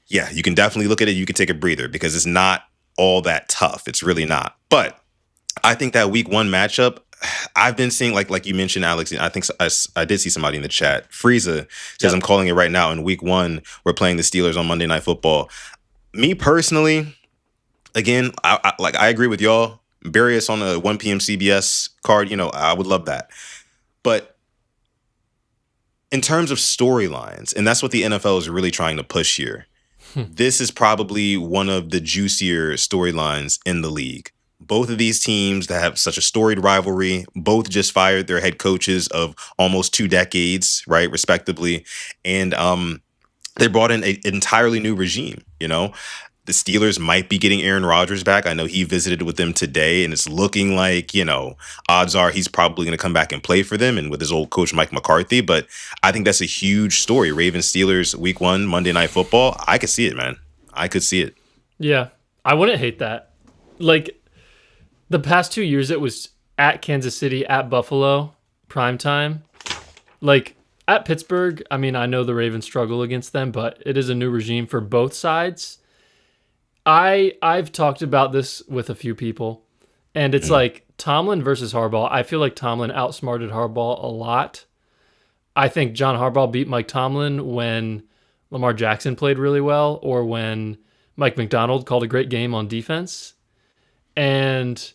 yeah, you can definitely look at it. You can take a breather because it's not all that tough. It's really not. But I think that week 1 matchup, I've been seeing like you mentioned, Alex. I think I did see somebody in the chat. Frieza says, "I'm calling it right now. In week 1, we're playing the Steelers on Monday Night Football." Me personally, again, I agree with y'all. Bury us on a 1 p.m. CBS card. I would love that. But in terms of storylines, and that's what the NFL is really trying to push here. This is probably one of the juicier storylines in the league. Both of these teams that have such a storied rivalry, both just fired their head coaches of almost 2 decades, right, respectively. And they brought in an entirely new regime, The Steelers might be getting Aaron Rodgers back. I know he visited with them today, and it's looking like, odds are he's probably going to come back and play for them and with his old coach, Mike McCarthy. But I think that's a huge story. Ravens Steelers week 1, Monday Night Football. I could see it, man. I could see it. Yeah, I wouldn't hate that. Like, the past 2 years, it was at Kansas City, at Buffalo, primetime. Like, at Pittsburgh, I mean, I know the Ravens struggle against them, but it is a new regime for both sides. I've talked about this with a few people, and it's like Tomlin versus Harbaugh. I feel like Tomlin outsmarted Harbaugh a lot. I think John Harbaugh beat Mike Tomlin when Lamar Jackson played really well, or when Mike McDonald called a great game on defense. And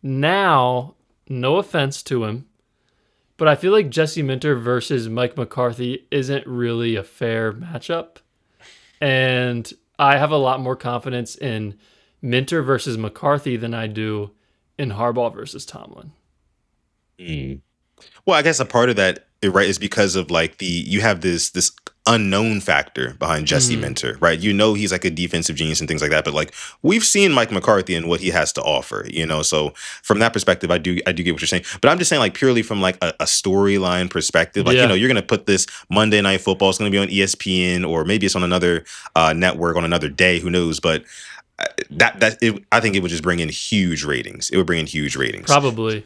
now, no offense to him, but I feel like Jesse Minter versus Mike McCarthy isn't really a fair matchup. And I have a lot more confidence in Minter versus McCarthy than I do in Harbaugh versus Tomlin. Well, I guess a part of that, right, is because of you have this unknown factor behind Jesse Minter, right? He's like a defensive genius and things like that, but we've seen Mike McCarthy and what he has to offer, So from that perspective, I do get what you're saying, but I'm just saying purely from a storyline perspective, you're going to put this Monday Night Football. It's going to be on ESPN, or maybe it's on another network on another day. Who knows? But I think it would just bring in huge ratings. It would bring in huge ratings, probably.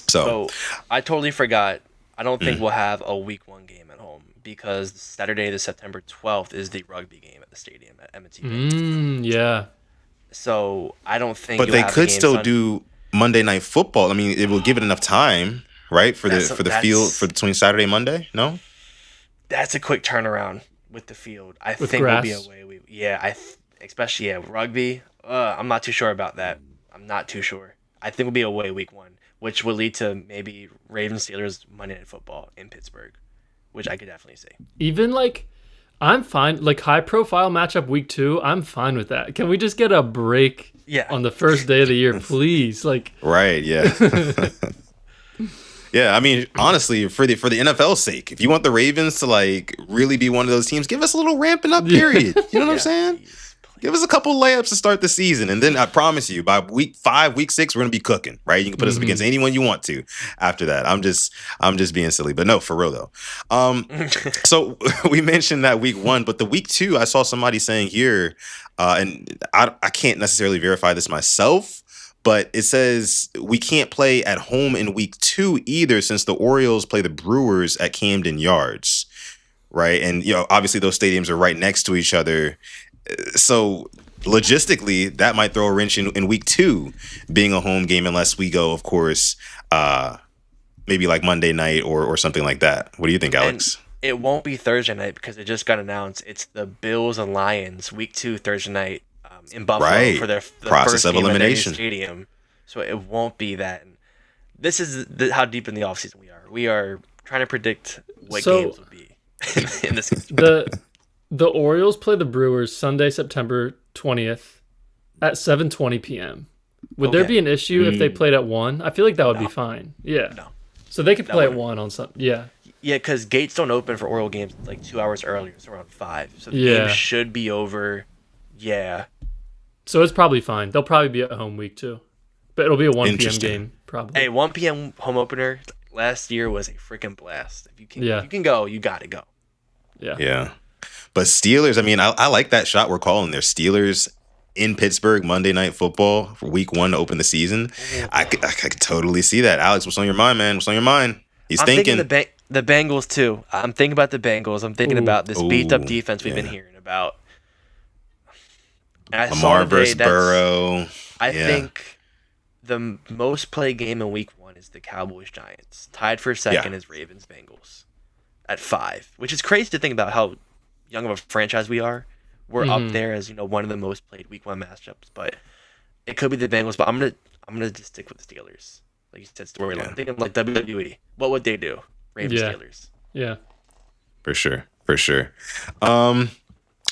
So I totally forgot. I don't think we'll have a week 1 game at home, because Saturday, the September 12th, is the rugby game at the stadium at M&T. Yeah. So I don't think. But they could still do Monday Night Football. I mean, it will give it enough time, right, for the field between Saturday and Monday. No, that's a quick turnaround with the field. I with think grass. Will be a way. Especially rugby. I'm not too sure about that. I'm not too sure. I think we'll be away week 1, which will lead to maybe Ravens Steelers Monday Night Football in Pittsburgh, which I could definitely see. Even I'm fine. High profile matchup week 2, I'm fine with that. Can we just get a break on the first day of the year, please? Right, yeah. Yeah, I mean, honestly, for the NFL's sake, if you want the Ravens to really be one of those teams, give us a little ramping up period. You know what I'm saying? Give us a couple layups to start the season, and then I promise you, by week 5, week 6, we're gonna be cooking, right? You can put us up against anyone you want to. After that, I'm just being silly, but no, for real though. So we mentioned that week 1, but the week 2, I saw somebody saying here, and I can't necessarily verify this myself, but it says we can't play at home in week 2 either, since the Orioles play the Brewers at Camden Yards, right? And obviously those stadiums are right next to each other. So logistically, that might throw a wrench in week 2 being a home game, unless we go, of course, maybe Monday night or something like that. What do you think, Alex? And it won't be Thursday night, because it just got announced. It's the Bills and Lions week 2 Thursday night in Buffalo for the process first of game elimination at the stadium. So it won't be that. And this is how deep in the offseason we are. We are trying to predict what games will be in this. The Orioles play the Brewers Sunday, September 20th at 7:20 p.m. Would there be an issue if they played at 1? I feel like that would be fine. Yeah. No. So they could play at 1 on Sunday. Yeah. Yeah, because gates don't open for Oriole games 2 hours earlier. It's around 5. So the game should be over. Yeah. So it's probably fine. They'll probably be at home week 2. But it'll be a 1 p.m. game, probably. Hey, 1 p.m. home opener last year was a freaking blast. If you can go, you got to go. Yeah. Yeah. But Steelers, I mean, I like that shot we're calling there. Steelers in Pittsburgh, Monday Night Football for week 1 to open the season. I could totally see that. Alex, what's on your mind, man? What's on your mind? He's thinking. The Bengals, too. I'm thinking about the Bengals. I'm thinking about this beat-up defense we've been hearing about. And Lamar versus Burrow. I think the most played game in week 1 1 is the Cowboys Giants. Tied for second is Ravens Bengals at 5, which is crazy to think about how young of a franchise we are. We're up there as one of the most played Week 1 matchups, but it could be the Bengals. But I'm gonna just stick with the Steelers, like you said, storyline. I'm thinking like WWE. What would they do? Ravens Steelers. Yeah, for sure.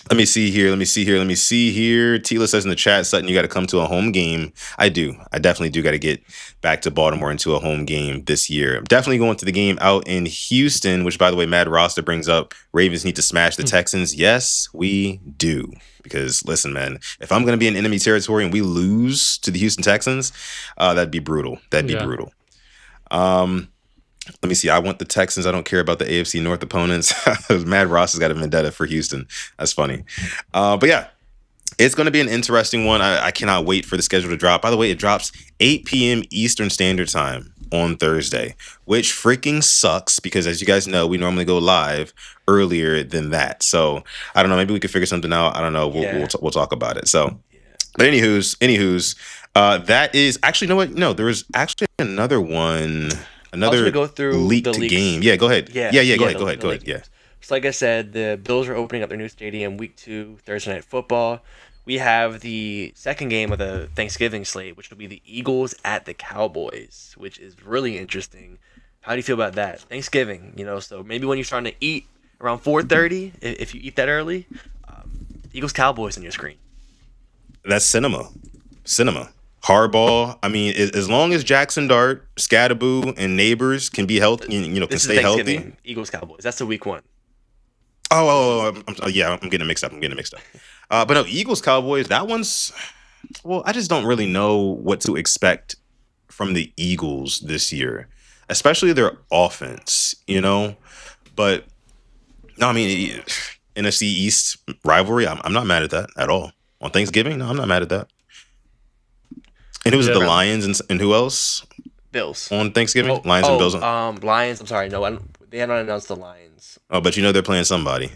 Let me see here. Tila says in the chat, Sutton, you got to come to a home game. I do. I definitely do got to get back to Baltimore into a home game this year. I'm definitely going to the game out in Houston, which, by the way, Mad Roster brings up. Ravens need to smash the Texans. Yes, we do. Because, listen, man, if I'm going to be in enemy territory and we lose to the Houston Texans, that'd be brutal. Brutal. Let me see. I want the Texans. I don't care about the AFC North opponents. Mad Ross has got a vendetta for Houston. That's funny. But yeah, it's going to be an interesting one. I cannot wait for the schedule to drop. By the way, it drops 8 p.m. Eastern Standard Time on Thursday, which freaking sucks because, as you guys know, we normally go live earlier than that. So I don't know. Maybe we could figure something out. I don't know. We'll talk about it. So, but anywho's, that is actually, you know what? No, there was actually another one. Another go through leaked the game. Yeah, go ahead. Yeah, go ahead. Yeah. So like I said, the Bills are opening up their new stadium week 2, Thursday Night Football. We have the second game of the Thanksgiving slate, which will be the Eagles at the Cowboys, which is really interesting. How do you feel about that? Thanksgiving, so maybe when you're starting to eat around 4:30, if you eat that early, Eagles Cowboys on your screen. That's cinema. Hardball. I mean, as long as Jackson Dart, Scatterboo, and Neighbors can be healthy, can stay healthy. Eagles Cowboys. That's the week 1. I'm getting mixed up. But no, Eagles Cowboys. That one's. Well, I just don't really know what to expect from the Eagles this year, especially their offense. But no, I mean, NFC East rivalry. I'm not mad at that at all. On Thanksgiving, no, I'm not mad at that. And it was the Lions and who else? Bills. On Thanksgiving? Lions and Bills? Lions. I'm sorry. No, they haven't announced the Lions. Oh, but they're playing somebody.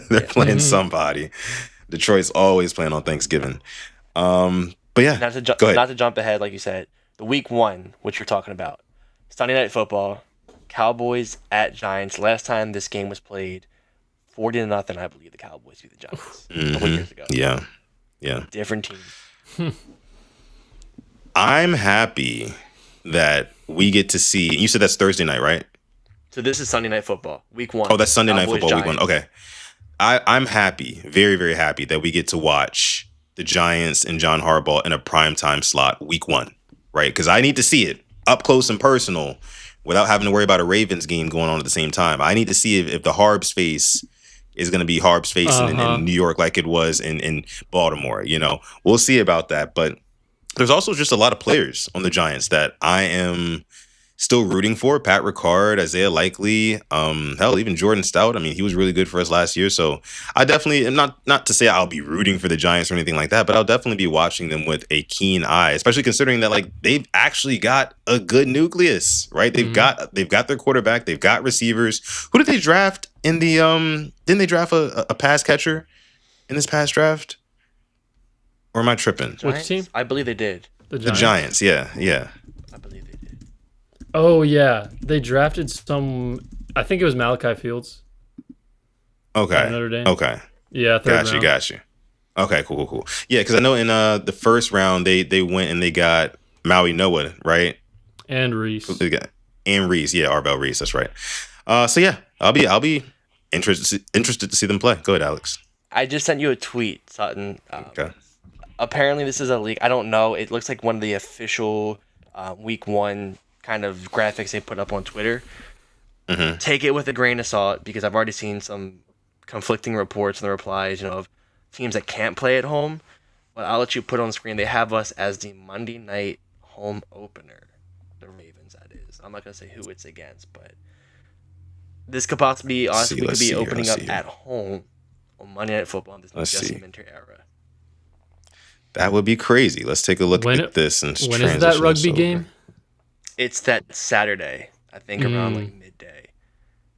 They're playing somebody. Detroit's always playing on Thanksgiving. But yeah, go ahead. Not to jump ahead, like you said, the week 1, which you're talking about, Sunday Night Football, Cowboys at Giants. Last time this game was played, 40-0, I believe the Cowboys beat the Giants a couple years ago. Yeah. Different team. I'm happy that we get to see. You said that's Thursday night, right? So this is Sunday Night Football, week 1. Oh, that's Sunday Night Football, Giants. week 1. Okay. I'm happy, very, very happy that we get to watch the Giants and John Harbaugh in a primetime slot week 1, right? Because I need to see it up close and personal without having to worry about a Ravens game going on at the same time. I need to see if the Harbs face is going to be Harbs face in New York like it was in Baltimore. We'll see about that. But there's also just a lot of players on the Giants that I am still rooting for. Pat Ricard, Isaiah Likely, hell, even Jordan Stout. I mean, he was really good for us last year. So I definitely am not to say I'll be rooting for the Giants or anything like that, but I'll definitely be watching them with a keen eye, especially considering that they've actually got a good nucleus, right? They've got their quarterback, they've got receivers. Who did they draft in the didn't they draft a pass catcher in this past draft? Or am I tripping? Which team? I believe they did. The Giants, yeah. I believe they did. Oh, yeah. They drafted I think it was Malachi Fields. Okay. Notre Dame. Okay. Yeah, Got you. Okay, cool. Yeah, because I know in the first round, they went and they got Maui Noah, right? And Reese. Yeah, Arbel Reese, that's right. So yeah, I'll be interested to see them play. Go ahead, Alex. I just sent you a tweet, Sutton. Okay. Apparently, this is a leak. I don't know. It looks like one of the official week 1 kind of graphics they put up on Twitter. Mm-hmm. Take it with a grain of salt because I've already seen some conflicting reports and the replies, of teams that can't play at home. But I'll let you put on screen. They have us as the Monday night home opener. The Ravens, that is. I'm not going to say who it's against, but this could possibly be us. We could be opening up at home on Monday Night Football in this new Jesse Minter era. That would be crazy. Let's take a look at this and when is that rugby game? It's that Saturday, I think, around midday.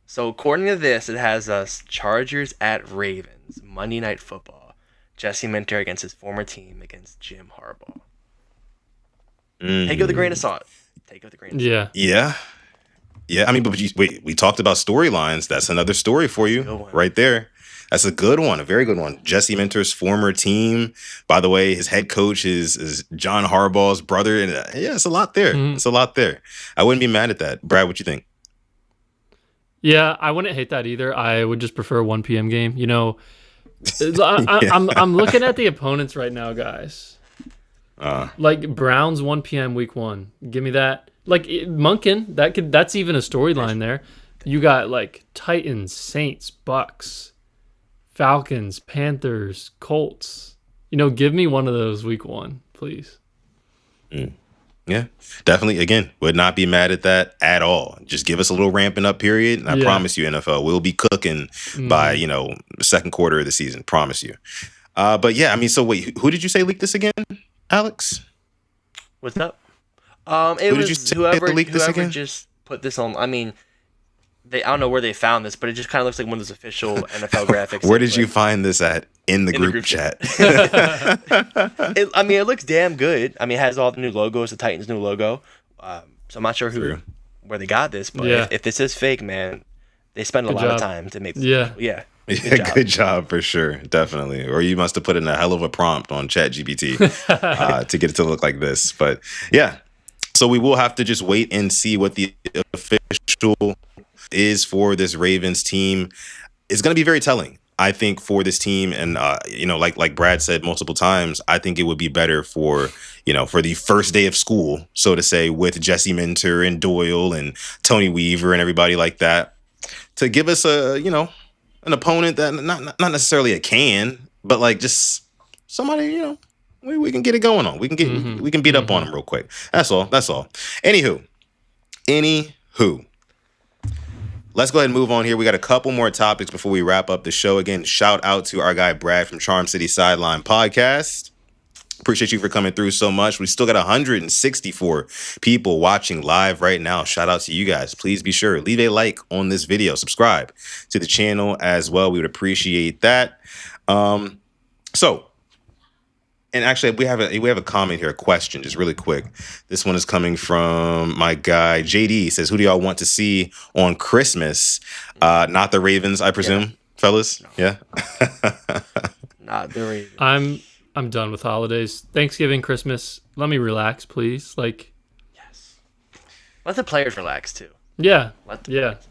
So according to this, it has us Chargers at Ravens, Monday Night Football. Jesse Minter against his former team against Jim Harbaugh. Take it with a grain of salt. take it with a grain of Yeah. Yeah. I mean, but we talked about storylines. That's another story for you right there. That's a good one, a very good one. Jesse Minter's former team. By the way, his head coach is John Harbaugh's brother. And yeah, it's a lot there. It's a lot there. I wouldn't be mad at that. Brad, what you think? Yeah, I wouldn't hate that either. I would just prefer a 1 p.m. game. You know, I'm looking at the opponents right now, guys. Like Browns 1 p.m. week 1. Give me that. Like Monken, that's even a storyline there. You got like Titans, Saints, Bucks, Falcons, Panthers, Colts. You know, give me one of those week 1, please. Yeah, definitely. Again, would not be mad at that at all. Just give us a little ramping up period. And I promise you, NFL, we'll be cooking by, the second quarter of the season. Promise you. But yeah, I mean, so wait, who did you say leaked this again, Alex? What's up? It was whoever just put this on. I mean, I don't know where they found this, but it just kind of looks like one of those official NFL graphics. Where did you find this at? In the group chat. It looks damn good. I mean, it has all the new logos, the Titans' new logo. So I'm not sure where they got this, but if this is fake, man, they spend a lot of time to make this. Yeah. Good job for sure, definitely. Or you must have put in a hell of a prompt on ChatGPT to get it to look like this. But yeah, so we will have to just wait and see what the official is for this Ravens team. It's going to be very telling, I think, for this team. And like Brad said multiple times, I think it would be better for the first day of school, so to say, with Jesse Minter and Doyle and Tony Weaver and everybody like that, to give us an opponent that not necessarily a can, but like just somebody, we can get it going on. We can beat up on them real quick. That's all. Anywho. Let's go ahead and move on here. We got a couple more topics before we wrap up the show. Again, shout out to our guy Brad from Charm City Sideline Podcast. Appreciate you for coming through so much. We still got 164 people watching live right now. Shout out to you guys. Please be sure, leave a like on this video. Subscribe to the channel as well. We would appreciate that. And actually, we have a comment here, a question, just really quick. This one is coming from my guy JD. He says, "Who do y'all want to see on Christmas? Not the Ravens, I presume, fellas. No. Yeah, not the Ravens. I'm done with holidays. Thanksgiving, Christmas. Let me relax, please. Yes. Let the players relax too. Yeah. Relax.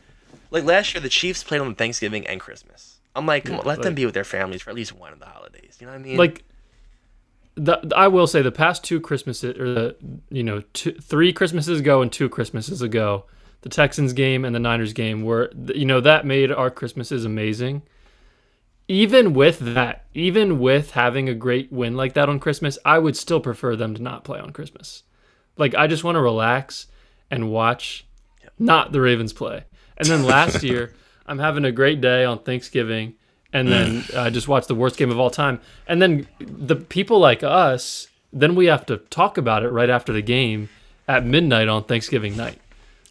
Like last year, the Chiefs played on Thanksgiving and Christmas. I'm like, come on, let them be with their families for at least one of the holidays. You know what I mean? Like. I will say the past 2 Christmases, or 3 Christmases ago and 2 Christmases ago, the Texans game and the Niners game were, that made our Christmases amazing. Even with that, even with having a great win like that on Christmas, I would still prefer them to not play on Christmas. Like, I just want to relax and watch not the Ravens play. And then last year, I'm having a great day on Thanksgiving, and then just watch the worst game of all time. And then the people like us, then we have to talk about it right after the game at midnight on Thanksgiving night.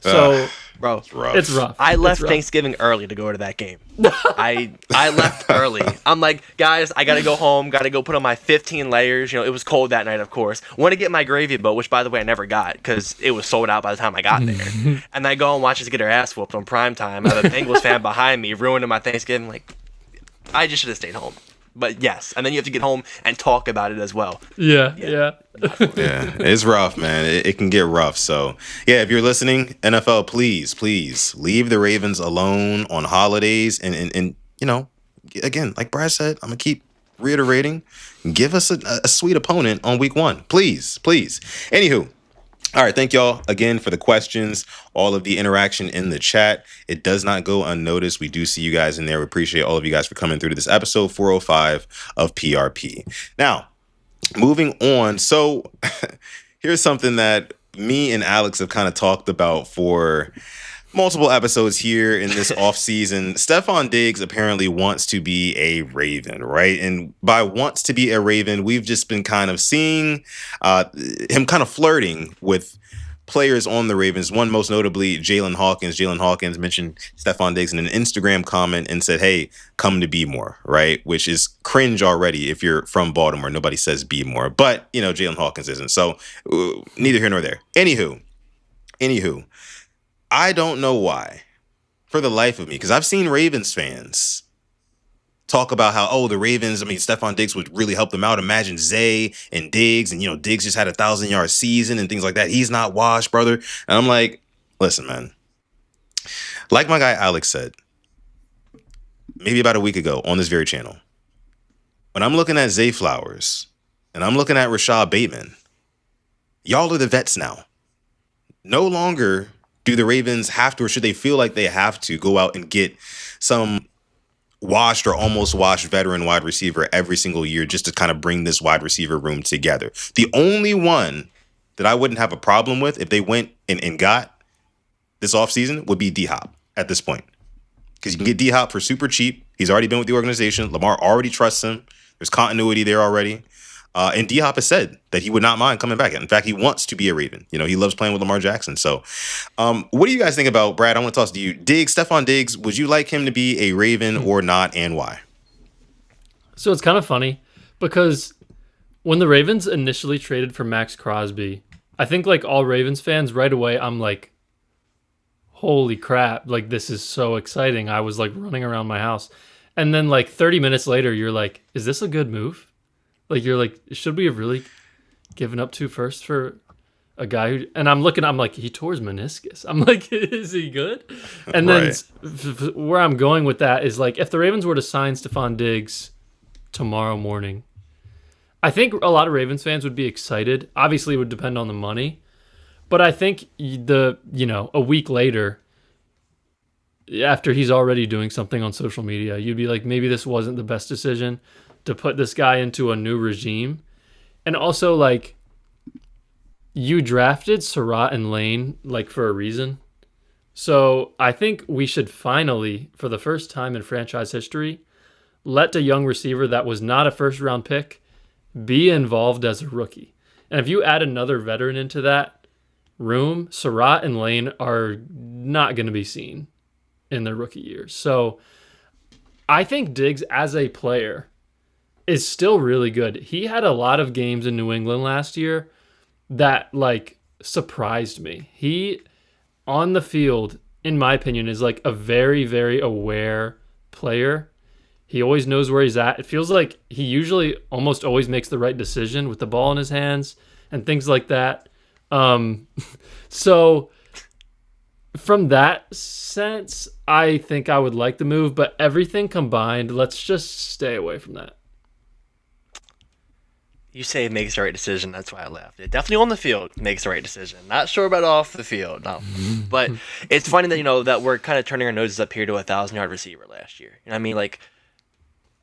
So, bro, it's rough. I left Thanksgiving early to go to that game. I left early. I'm like, guys, I got to go home. Got to go put on my 15 layers. It was cold that night, of course. Want to get my gravy boat, which, by the way, I never got because it was sold out by the time I got there. And I go and watch us get our ass whooped on primetime. I have a Bengals fan behind me ruining my Thanksgiving. Like, I just should have stayed home. But yes, and then you have to get home and talk about it as well. Yeah. Yeah, it's rough, man. It can get rough. So, yeah, if you're listening, NFL, please leave the Ravens alone on holidays. And again, like Brad said, I'm going to keep reiterating, give us a sweet opponent on week 1. Please. Anywho. All right, thank y'all again for the questions, all of the interaction in the chat. It does not go unnoticed. We do see you guys in there. We appreciate all of you guys for coming through to this episode 405 of PRP. Now, moving on. So here's something that me and Alex have kind of talked about for multiple episodes here in this offseason. Stefon Diggs apparently wants to be a Raven, right? And by wants to be a Raven, we've just been kind of seeing him kind of flirting with players on the Ravens. One most notably, Jalen Hawkins. Jalen Hawkins mentioned Stefon Diggs in an Instagram comment and said, "Hey, come to Be More," right? Which is cringe already if you're from Baltimore. Nobody says Be More. But, Jalen Hawkins isn't. So neither here nor there. Anywho, Anywho, I don't know why, for the life of me, because I've seen Ravens fans talk about how, the Ravens, Stefon Diggs would really help them out. Imagine Zay and Diggs, and, Diggs just had a 1,000-yard season and things like that. He's not washed, brother. And I'm like, listen, man. Like my guy Alex said, maybe about a week ago on this very channel, when I'm looking at Zay Flowers and I'm looking at Rashad Bateman, y'all are the vets now. No longer do the Ravens have to, or should they feel like they have to, go out and get some washed or almost washed veteran wide receiver every single year just to kind of bring this wide receiver room together. The only one that I wouldn't have a problem with if they went and got this offseason would be D-Hop at this point. Because you can get D-Hop for super cheap. He's already been with the organization. Lamar already trusts him. There's continuity there already. And D-Hop has said that he would not mind coming back. In fact, he wants to be a Raven. He loves playing with Lamar Jackson. So what do you guys think about, Brad? I want to toss to you. Stefon Diggs, would you like him to be a Raven or not, and why? So it's kind of funny because when the Ravens initially traded for Max Crosby, I think like all Ravens fans right away, I'm like, holy crap, like this is so exciting. I was like running around my house. And then like 30 minutes later, you're like, is this a good move? Like, you're like, should we have really given up 2 firsts for a guy who, and I'm like, he tore his meniscus. I'm like, is he good? And then where I'm going with that is like, if the Ravens were to sign Stefon Diggs tomorrow morning, I think a lot of Ravens fans would be excited. Obviously, it would depend on the money. But I think a week later, after he's already doing something on social media, you'd be like, maybe this wasn't the best decision to put this guy into a new regime. And also, like, you drafted Surratt and Lane, like, for a reason. So I think we should finally, for the first time in franchise history, let a young receiver that was not a first-round pick be involved as a rookie. And if you add another veteran into that room, Surratt and Lane are not going to be seen in their rookie years. So I think Diggs as a player is still really good. He had a lot of games in New England last year that like surprised me. He on the field, in my opinion, is like a very, very aware player. He always knows where he's at. It feels like he usually almost always makes the right decision with the ball in his hands and things like that. So from that sense, I think I would like the move, but everything combined, let's just stay away from that. You say it makes the right decision. That's why I left. It definitely on the field makes the right decision. Not sure about off the field, no. But it's funny that that we're kind of turning our noses up here to a 1,000-yard receiver last year. You know what I mean? Like,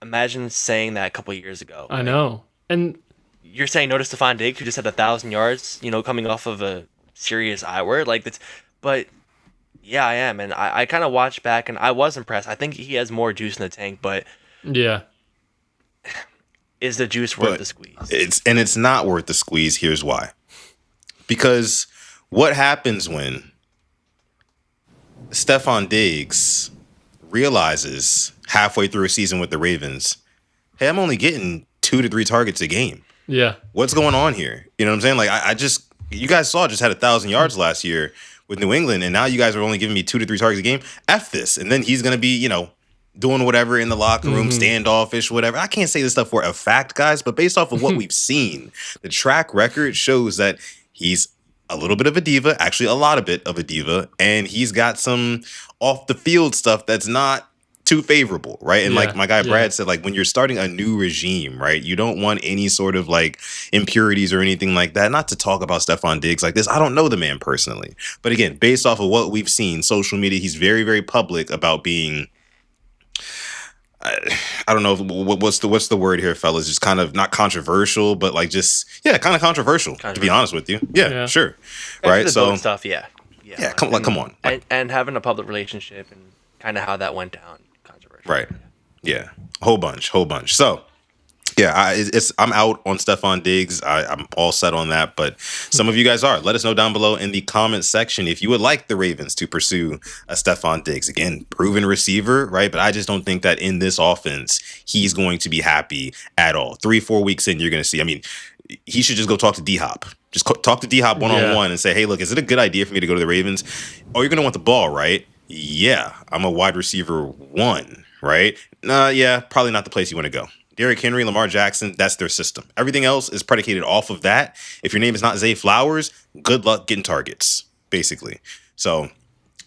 imagine saying that a couple of years ago. I know. And you're saying no to Stefon Diggs, who just had 1,000 yards. Coming off of a serious I word like that's. But yeah, I am, and I kind of watched back, and I was impressed. I think he has more juice in the tank, but yeah. Is the juice worth the squeeze? It's not worth the squeeze. Here's why. Because what happens when Stefon Diggs realizes halfway through a season with the Ravens, hey, I'm only getting 2 to 3 targets a game. Yeah. What's going on here? You know what I'm saying? Like, you guys just had 1,000 yards last year with New England, and now you guys are only giving me 2 to 3 targets a game. F this. And then he's going to be, doing whatever in the locker room, standoffish, whatever. I can't say this stuff for a fact, guys, but based off of what we've seen, the track record shows that he's a little bit of a diva, actually a lot of bit of a diva, and he's got some off the field stuff that's not too favorable, right? And like my guy Brad said, like when you're starting a new regime, right, you don't want any sort of like impurities or anything like that. Not to talk about Stefon Diggs like this. I don't know the man personally, but again, based off of what we've seen, social media, he's very, very public about being, I don't know what's the word here, fellas. Just kind of not controversial, but like just kind of controversial. To be honest with you, sure, right? So stuff, come on, and having a public relationship and kind of how that went down, controversial, right? Yeah, whole bunch. So. Yeah, I'm out on Stefon Diggs. I'm all set on that, but some of you guys are. Let us know down below in the comments section if you would like the Ravens to pursue a Stefon Diggs. Again, proven receiver, right? But I just don't think that in this offense, he's going to be happy at all. 3-4 weeks in, you're going to see. I mean, he should just go talk to D-Hop. Just talk to D-Hop one-on-one and say, hey, look, is it a good idea for me to go to the Ravens? Oh, you're going to want the ball, right? Yeah, I'm a wide receiver 1, right? Yeah, probably not the place you want to go. Derrick Henry, Lamar Jackson, that's their system. Everything else is predicated off of that. If your name is not Zay Flowers, good luck getting targets, basically. So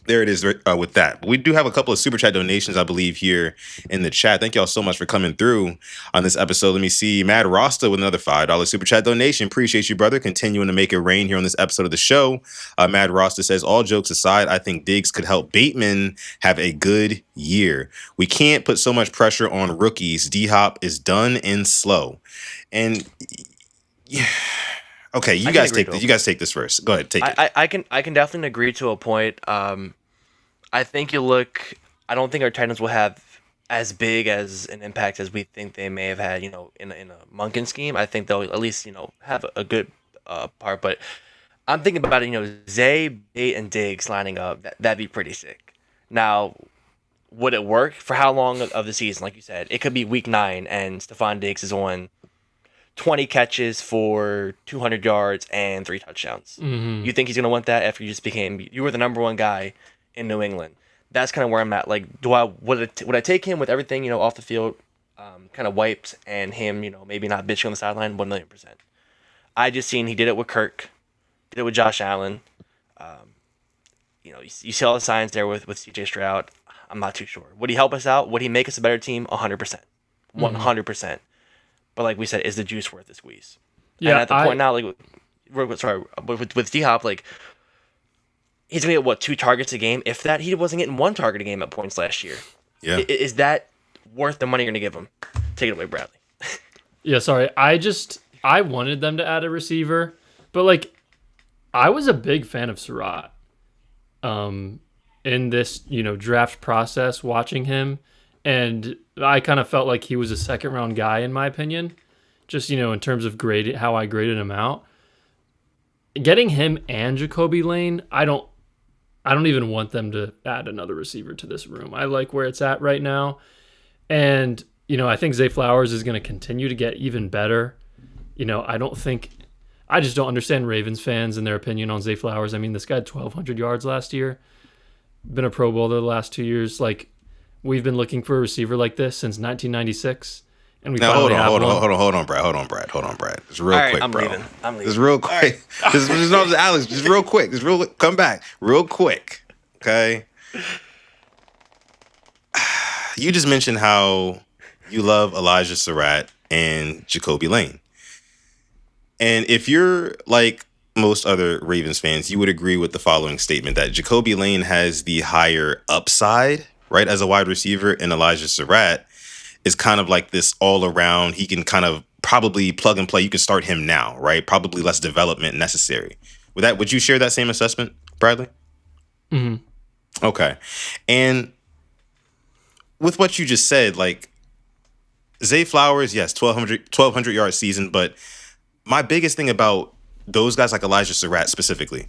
there it is with that. But we do have a couple of Super Chat donations, I believe, here in the chat. Thank y'all so much for coming through on this episode. Let me see. Mad Rasta with another $5 Super Chat donation. Appreciate you, brother. Continuing to make it rain here on this episode of the show. Mad Rasta says, all jokes aside, I think Diggs could help Bateman have a good year. We can't put so much pressure on rookies. D-Hop is done and slow. And yeah. Okay, you guys take this first. Go ahead, take it. I can definitely agree to a point. I think I don't think our Titans will have as big as an impact as we think they may have had, in a Monken scheme. I think they'll at least, have a good part. But I'm thinking about it, Zay, Bate, and Diggs lining up. That'd be pretty sick. Now, would it work for how long of the season? Like you said, it could be week 9 and Stefon Diggs is on 20 catches for 200 yards and 3 touchdowns. Mm-hmm. You think he's going to want that after you were the number 1 guy in New England? That's kind of where I'm at. Like, would I take him with everything, off the field, kind of wiped, and him, maybe not bitching on the sideline? 1,000,000%. I just seen he did it with Kirk, did it with Josh Allen. You see all the signs there with CJ Stroud. I'm not too sure. Would he help us out? Would he make us a better team? 100%. 100%. But like we said, is the juice worth the squeeze? Yeah. And at the point now, with D-Hop, like, he's going to get, 2 targets a game? If that, he wasn't getting 1 target a game at points last year. Yeah. Is that worth the money you're going to give him? Take it away, Bradley. Yeah, sorry. I wanted them to add a receiver, but, like, I was a big fan of Surratt in this, draft process, watching him. And I kind of felt like he was a second-round guy, in my opinion, just, in terms of how I graded him out. Getting him and Jacoby Lane, I don't even want them to add another receiver to this room. I like where it's at right now. And, I think Zay Flowers is going to continue to get even better. I just don't understand Ravens fans and their opinion on Zay Flowers. I mean, this guy had 1,200 yards last year, been a Pro Bowler the last 2 years. Like, we've been looking for a receiver like this since 1996. And we hold on, Brad. Just real quick, I'm bro. leaving. Just real quick. Alex. Just real quick. Come back, real quick. Okay. You just mentioned how you love Elijah Surratt and Jacoby Lane, and if you're like most other Ravens fans, you would agree with the following statement that Jacoby Lane has the higher upside, right, as a wide receiver, and Elijah Surratt is kind of like this all around. He can kind of probably plug and play. You can start him now, right? Probably less development necessary. Would you share that same assessment, Bradley? Mm-hmm. Okay. And with what you just said, like, Zay Flowers, yes, 1,200 yard season, but my biggest thing about those guys like Elijah Surratt specifically,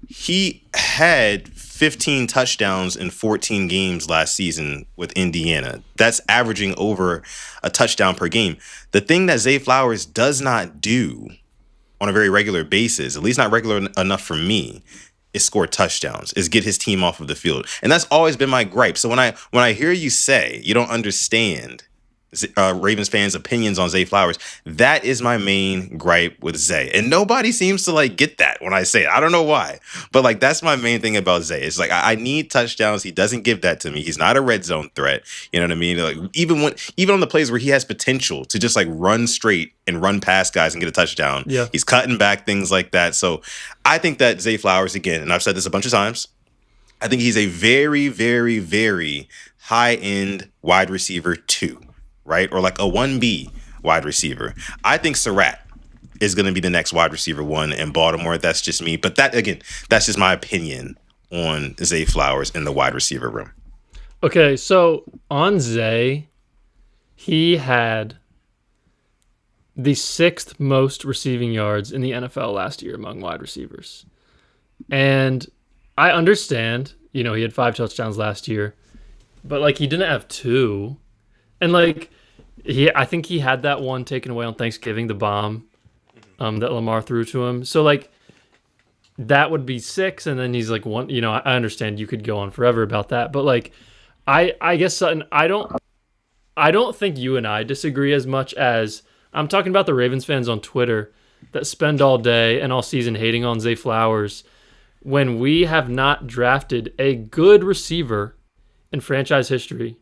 he had 15 touchdowns in 14 games last season with Indiana. That's averaging over a touchdown per game. The thing that Zay Flowers does not do on a very regular basis, at least not regular enough for me, is score touchdowns, is get his team off of the field. And that's always been my gripe. So when I hear you say you don't understand Ravens fans' opinions on Zay Flowers, that is my main gripe with Zay. And nobody seems to like get that when I say it. I don't know why. But like, that's my main thing about Zay. It's like, I need touchdowns. He doesn't give that to me. He's not a red zone threat. You know what I mean? Like, even on the plays where he has potential to just like run straight and run past guys and get a touchdown, he's cutting back, things like that. So I think that Zay Flowers, again, and I've said this a bunch of times, I think he's a very, very, very high-end wide receiver 2. Right? Or like a 1B wide receiver. I think Surratt is going to be the next wide receiver 1 in Baltimore. That's just me. But that, again, that's just my opinion on Zay Flowers in the wide receiver room. Okay, so on Zay, he had the 6th most receiving yards in the NFL last year among wide receivers. And I understand, he had 5 touchdowns last year, but like, he didn't have 2. And like, I think he had that one taken away on Thanksgiving, the bomb. that Lamar threw to him. So like that would be 6, and then he's like one. You know, I understand you could go on forever about that, but like I guess Sutton, I don't think you and I disagree as much as I'm talking about the Ravens fans on Twitter that spend all day and all season hating on Zay Flowers when we have not drafted a good receiver in franchise history,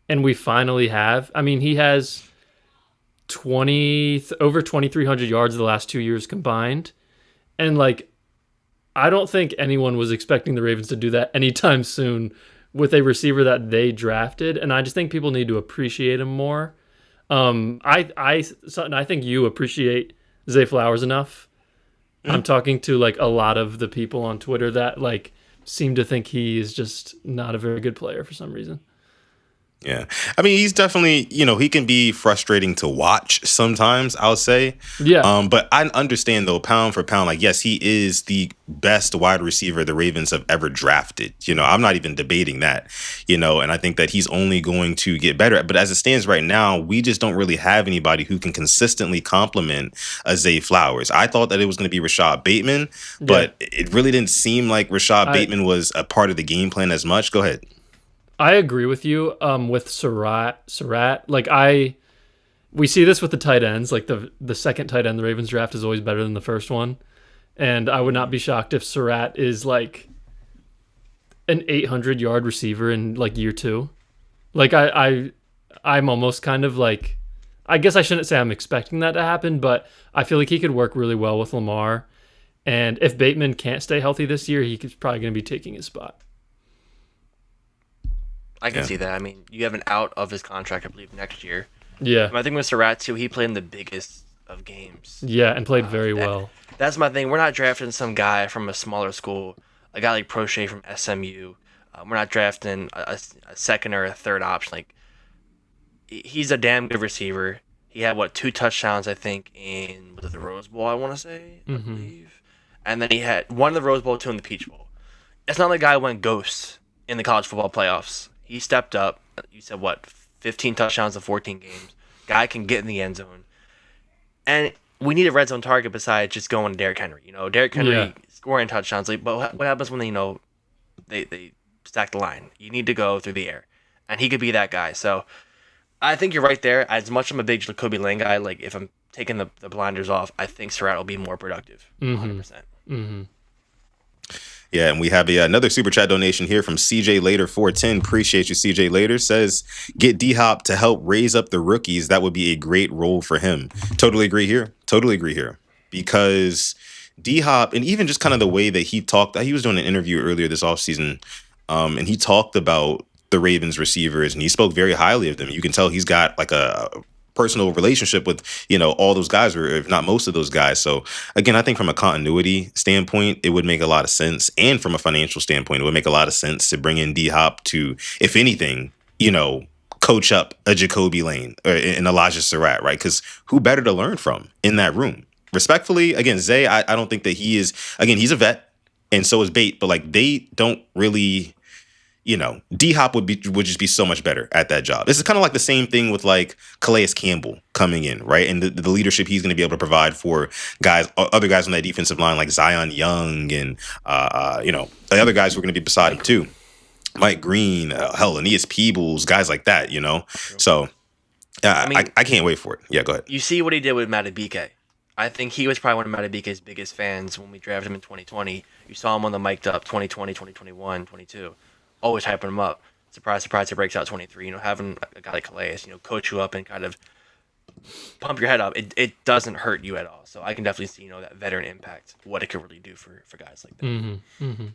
and we finally have. I mean, he has over 2,300 yards the last 2 years combined, and like I don't think anyone was expecting the Ravens to do that anytime soon with a receiver that they drafted, and I just think people need to appreciate him more. I think you appreciate Zay Flowers enough. I'm talking to like a lot of the people on Twitter that like seem to think he is just not a very good player for some reason. Yeah. I mean, he's definitely, he can be frustrating to watch sometimes, I'll say. Yeah. But I understand, though, pound for pound, like, yes, he is the best wide receiver the Ravens have ever drafted. I'm not even debating that, and I think that he's only going to get better. But as it stands right now, we just don't really have anybody who can consistently complement Zay Flowers. I thought that it was going to be Rashad Bateman, but it really didn't seem like Rashad Bateman was a part of the game plan as much. Go ahead. I agree with you with Surratt. Like we see this with the tight ends. Like the second tight end the Ravens draft is always better than the first one. And I would not be shocked if Surratt is like an 800-yard receiver in like year 2. Like I'm almost kind of like, I guess I shouldn't say I'm expecting that to happen, but I feel like he could work really well with Lamar. And if Bateman can't stay healthy this year, he's probably going to be taking his spot. I can see that. I mean, you have an out of his contract, I believe, next year. Yeah. I think with Surratt, too, he played in the biggest of games. Yeah, and played very well. That's my thing. We're not drafting some guy from a smaller school, a guy like Prochet from SMU. We're not drafting a second or a third option. Like, he's a damn good receiver. He had, 2 touchdowns, I think, in the Rose Bowl, I want to say, I believe. And then he had 1 in the Rose Bowl, 2 in the Peach Bowl. It's not like the guy went ghost in the college football playoffs. He stepped up. You said, 15 touchdowns in 14 games. Guy can get in the end zone. And we need a red zone target besides just going to Derrick Henry. Derrick Henry scoring touchdowns. But what happens when they stack the line? You need to go through the air. And he could be that guy. So I think you're right there. As much as I'm a big Jacoby Lane guy, like if I'm taking the blinders off, I think Surratt will be more productive. 100%. Mm-hmm. Yeah, and we have another super chat donation here from CJ Later 410. Appreciate you, CJ Later. Says, get D-Hop to help raise up the rookies. That would be a great role for him. Totally agree here. Because D-Hop, and even just kind of the way that he talked, he was doing an interview earlier this offseason, and he talked about the Ravens receivers, and he spoke very highly of them. You can tell he's got like a personal relationship with, all those guys, or if not most of those guys. So again, I think from a continuity standpoint, it would make a lot of sense. And from a financial standpoint, it would make a lot of sense to bring in D-Hop to, if anything, coach up a Jacoby Lane or an Elijah Surratt, right? Because who better to learn from in that room? Respectfully, again, Zay, I don't think that he is, again, he's a vet and so is Bate, but like they don't really, D-Hop would just be so much better at that job. This is kind of like the same thing with like Calais Campbell coming in, right? And the leadership he's going to be able to provide for other guys on that defensive line like Zion Young and, the other guys who are going to be beside him too. Mike Green, Aeneas Peebles, guys like that, So I can't wait for it. Yeah, go ahead. You see what he did with Madubuike. I think he was probably one of Madubuike's biggest fans when we drafted him in 2020. You saw him on the mic'd up 2020, 2021, 22. Always hyping him up. Surprise, surprise, he breaks out 23. Having a guy like Calais, coach you up and kind of pump your head up, it doesn't hurt you at all. So I can definitely see, that veteran impact, what it could really do for guys like that. Mm-hmm. Mm-hmm.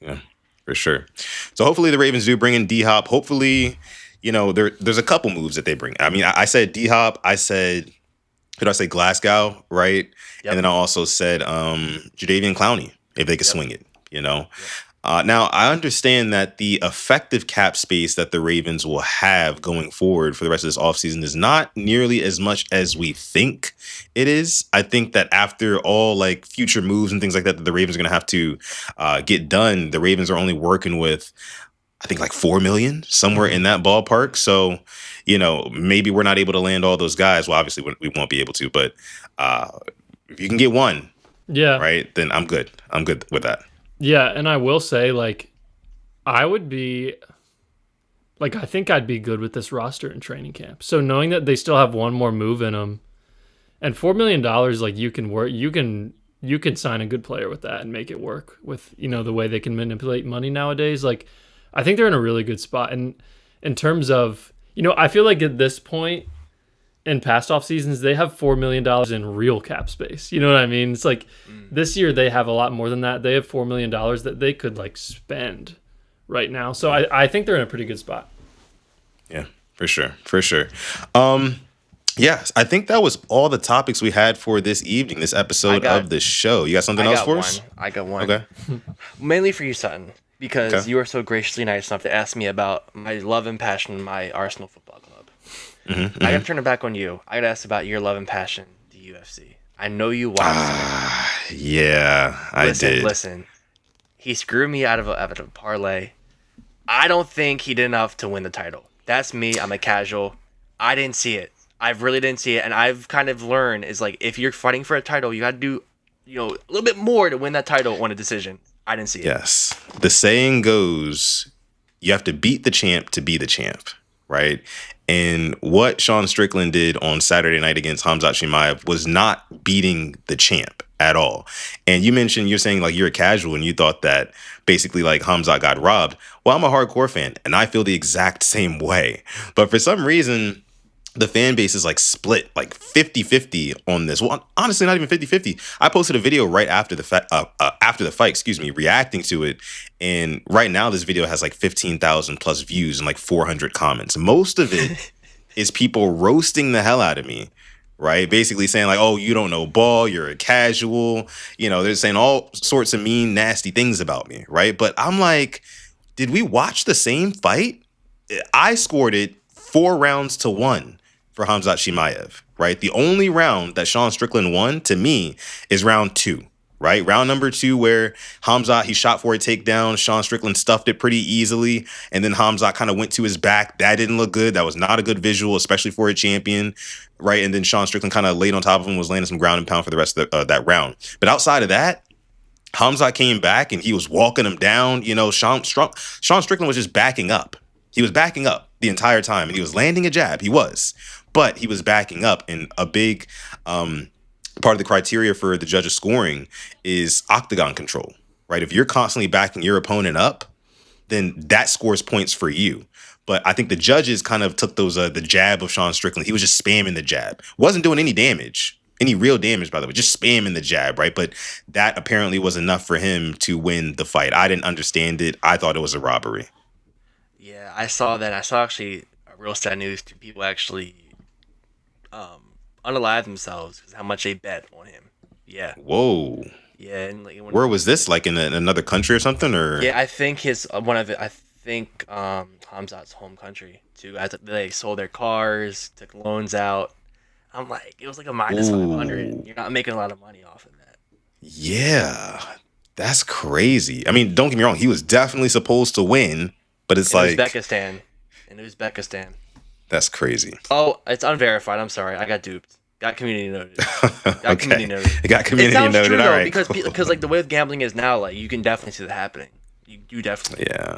Yeah, for sure. So hopefully the Ravens do bring in D-Hop. Hopefully, there's a couple moves that they bring. I mean, I said D-Hop. I said, who did I say? Glasgow, right? Yep. And then I also said Jadeveon Clowney, if they could swing it, Yep. Now, I understand that the effective cap space that the Ravens will have going forward for the rest of this offseason is not nearly as much as we think it is. I think that after all like future moves and things like that the Ravens are going to have to get done, the Ravens are only working with I think like 4 million, somewhere in that ballpark. So, maybe we're not able to land all those guys. Well, obviously we won't be able to, but if you can get one, right, then I'm good. I'm good with that. Yeah, and I will say, like, I would be, like, I think I'd be good with this roster in training camp. So knowing that they still have one more move in them, and $4 million, like, you can work, you can sign a good player with that and make it work with, the way they can manipulate money nowadays. Like, I think they're in a really good spot. And in terms of, I feel like at this point in past off seasons, they have $4 million in real cap space. You know what I mean? It's like this year they have a lot more than that. They have $4 million that they could like spend right now. So I think they're in a pretty good spot. Yeah, for sure. Yes, I think that was all the topics we had for this evening, this episode of the show. You got something else for us? I got one. Okay. Mainly for you, Sutton, because you were so graciously nice enough to ask me about my love and passion in my Arsenal Football Club. I got to turn it back on you. I got to ask about your love and passion, the UFC. I know you watched it. Yeah, I did. Listen, he screwed me out of a parlay. I don't think he did enough to win the title. That's me. I'm a casual. I didn't see it. I really didn't see it, and I've kind of learned is like if you're fighting for a title, you got to do, a little bit more to win that title on a decision. I didn't see it. Yes, the saying goes, you have to beat the champ to be the champ, right? And what Sean Strickland did on Saturday night against Khamzat Chimaev was not beating the champ at all. And you're saying like you're a casual and you thought that basically like Khamzat got robbed. Well, I'm a hardcore fan and I feel the exact same way. But for some reason, the fan base is like split like 50-50 on this. Well, honestly, not even 50-50. I posted a video right after the fight, reacting to it. And right now this video has like 15,000 plus views and like 400 comments. Most of it is people roasting the hell out of me, right? Basically saying like, oh, you don't know ball, you're a casual. They're saying all sorts of mean, nasty things about me, right? But I'm like, did we watch the same fight? I scored it 4 rounds to 1. For Khamzat Chimaev, right? The only round that Sean Strickland won, to me, is round 2, right? Round number 2 where Khamzat, he shot for a takedown. Sean Strickland stuffed it pretty easily. And then Khamzat kind of went to his back. That didn't look good. That was not a good visual, especially for a champion, right? And then Sean Strickland kind of laid on top of him, was landing some ground and pound for the rest of that round. But outside of that, Khamzat came back and he was walking him down. Sean Strickland was just backing up. He was backing up the entire time and he was landing a jab. He was. But he was backing up, and a big part of the criteria for the judges scoring is octagon control, right? If you're constantly backing your opponent up, then that scores points for you. But I think the judges kind of took the jab of Sean Strickland. He was just spamming the jab. Wasn't doing any damage, any real damage, by the way, just spamming the jab, right? But that apparently was enough for him to win the fight. I didn't understand it. I thought it was a robbery. Yeah, I saw that. I saw actually a real sad news. 2 people actually unalive themselves because how much they bet on him. Yeah. Whoa. Yeah. And like, where was this? Like in another country or something? Or yeah, I think Khamzat's home country too. They sold their cars, took loans out. I'm like, it was like a minus 500. You're not making a lot of money off of that. Yeah, that's crazy. I mean, don't get me wrong. He was definitely supposed to win, but it's like Uzbekistan. That's crazy. Oh, it's unverified. I'm sorry. I got duped. Got community noted. Community noted. True, all though, right. Because like the way gambling is now, like you can definitely see that happening. You definitely. Yeah.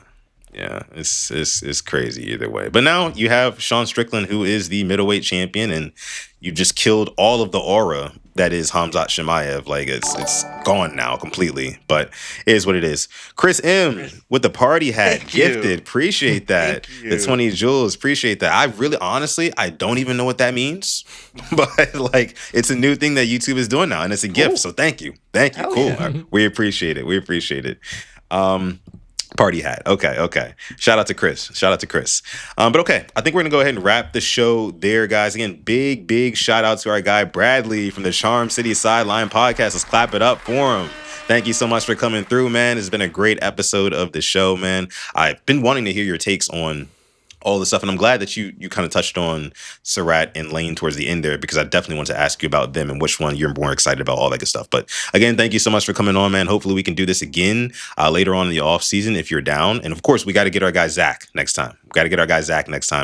It's crazy either way. But now you have Sean Strickland, who is the middleweight champion, and you just killed all of the aura that is Khamzat Chimaev. Like it's gone now completely. But it is what it is. Chris M with the party hat gifted. Appreciate that. The 20 jewels. Appreciate that. I really honestly I don't even know what that means. But like it's a new thing that YouTube is doing now, and it's a gift. So thank you. Hell Cool. Yeah. We appreciate it. Party hat. Okay. Shout out to Chris. But okay, I think we're going to go ahead and wrap the show there, guys. Again, big shout out to our guy Bradley from the Charm City Sideline Podcast. Let's clap it up for him. Thank you so much for coming through, man. It's been a great episode of the show, man. I've been wanting to hear your takes on all the stuff. And I'm glad that you kind of touched on Surratt and Lane towards the end there, because I definitely want to ask you about them and which one you're more excited about, all that good stuff. But again, thank you so much for coming on, man. Hopefully we can do this again later on in the off season if you're down. And of course, we got to get our guy Zach next time.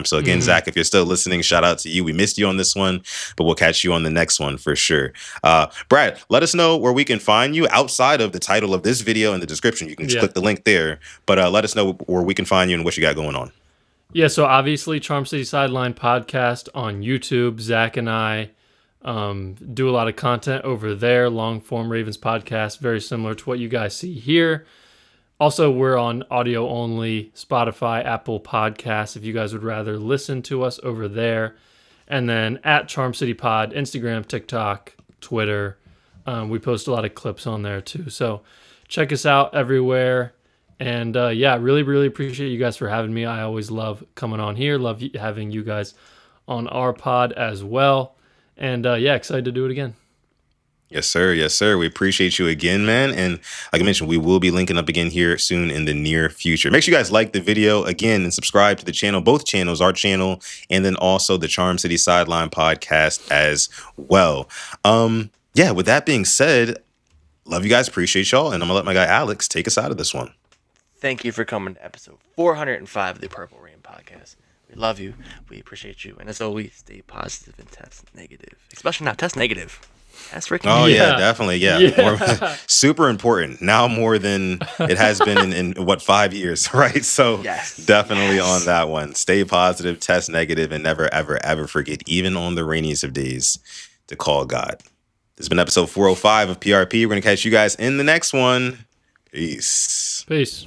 So again, Zach, if you're still listening, shout out to you. We missed you on this one, but we'll catch you on the next one for sure. Brad, let us know where we can find you outside of the title of this video in the description. You can just click the link there, but let us know where we can find you and what you got going on. Yeah, so obviously Charm City Sideline podcast on YouTube. Zach and I do a lot of content over there, long form Ravens podcast, very similar to what you guys see here. Also, we're on audio only, Spotify, Apple Podcasts, if you guys would rather listen to us over there. And then at Charm City Pod, Instagram, TikTok, Twitter. We post a lot of clips on there too. So check us out everywhere. And really, really appreciate you guys for having me. I always love coming on here. Love having you guys on our pod as well. And excited to do it again. Yes, sir. Yes, sir. We appreciate you again, man. And like I mentioned, we will be linking up again here soon in the near future. Make sure you guys like the video again and subscribe to the channel, both channels, our channel, and then also the Charm City Sideline podcast as well. With that being said, love you guys. Appreciate y'all. And I'm going to let my guy Alex take us out of this one. Thank you for coming to episode 405 of the Purple Rain podcast. We love you. We appreciate you. And as always, stay positive and test negative. Especially not test negative. Test freaking negative. Yeah, definitely. Yeah. More, super important. Now more than it has been in 5 years, right? So definitely on that one. Stay positive, test negative, and never, ever, ever forget, even on the rainiest of days, to call God. This has been episode 405 of PRP. We're going to catch you guys in the next one. Peace. Peace.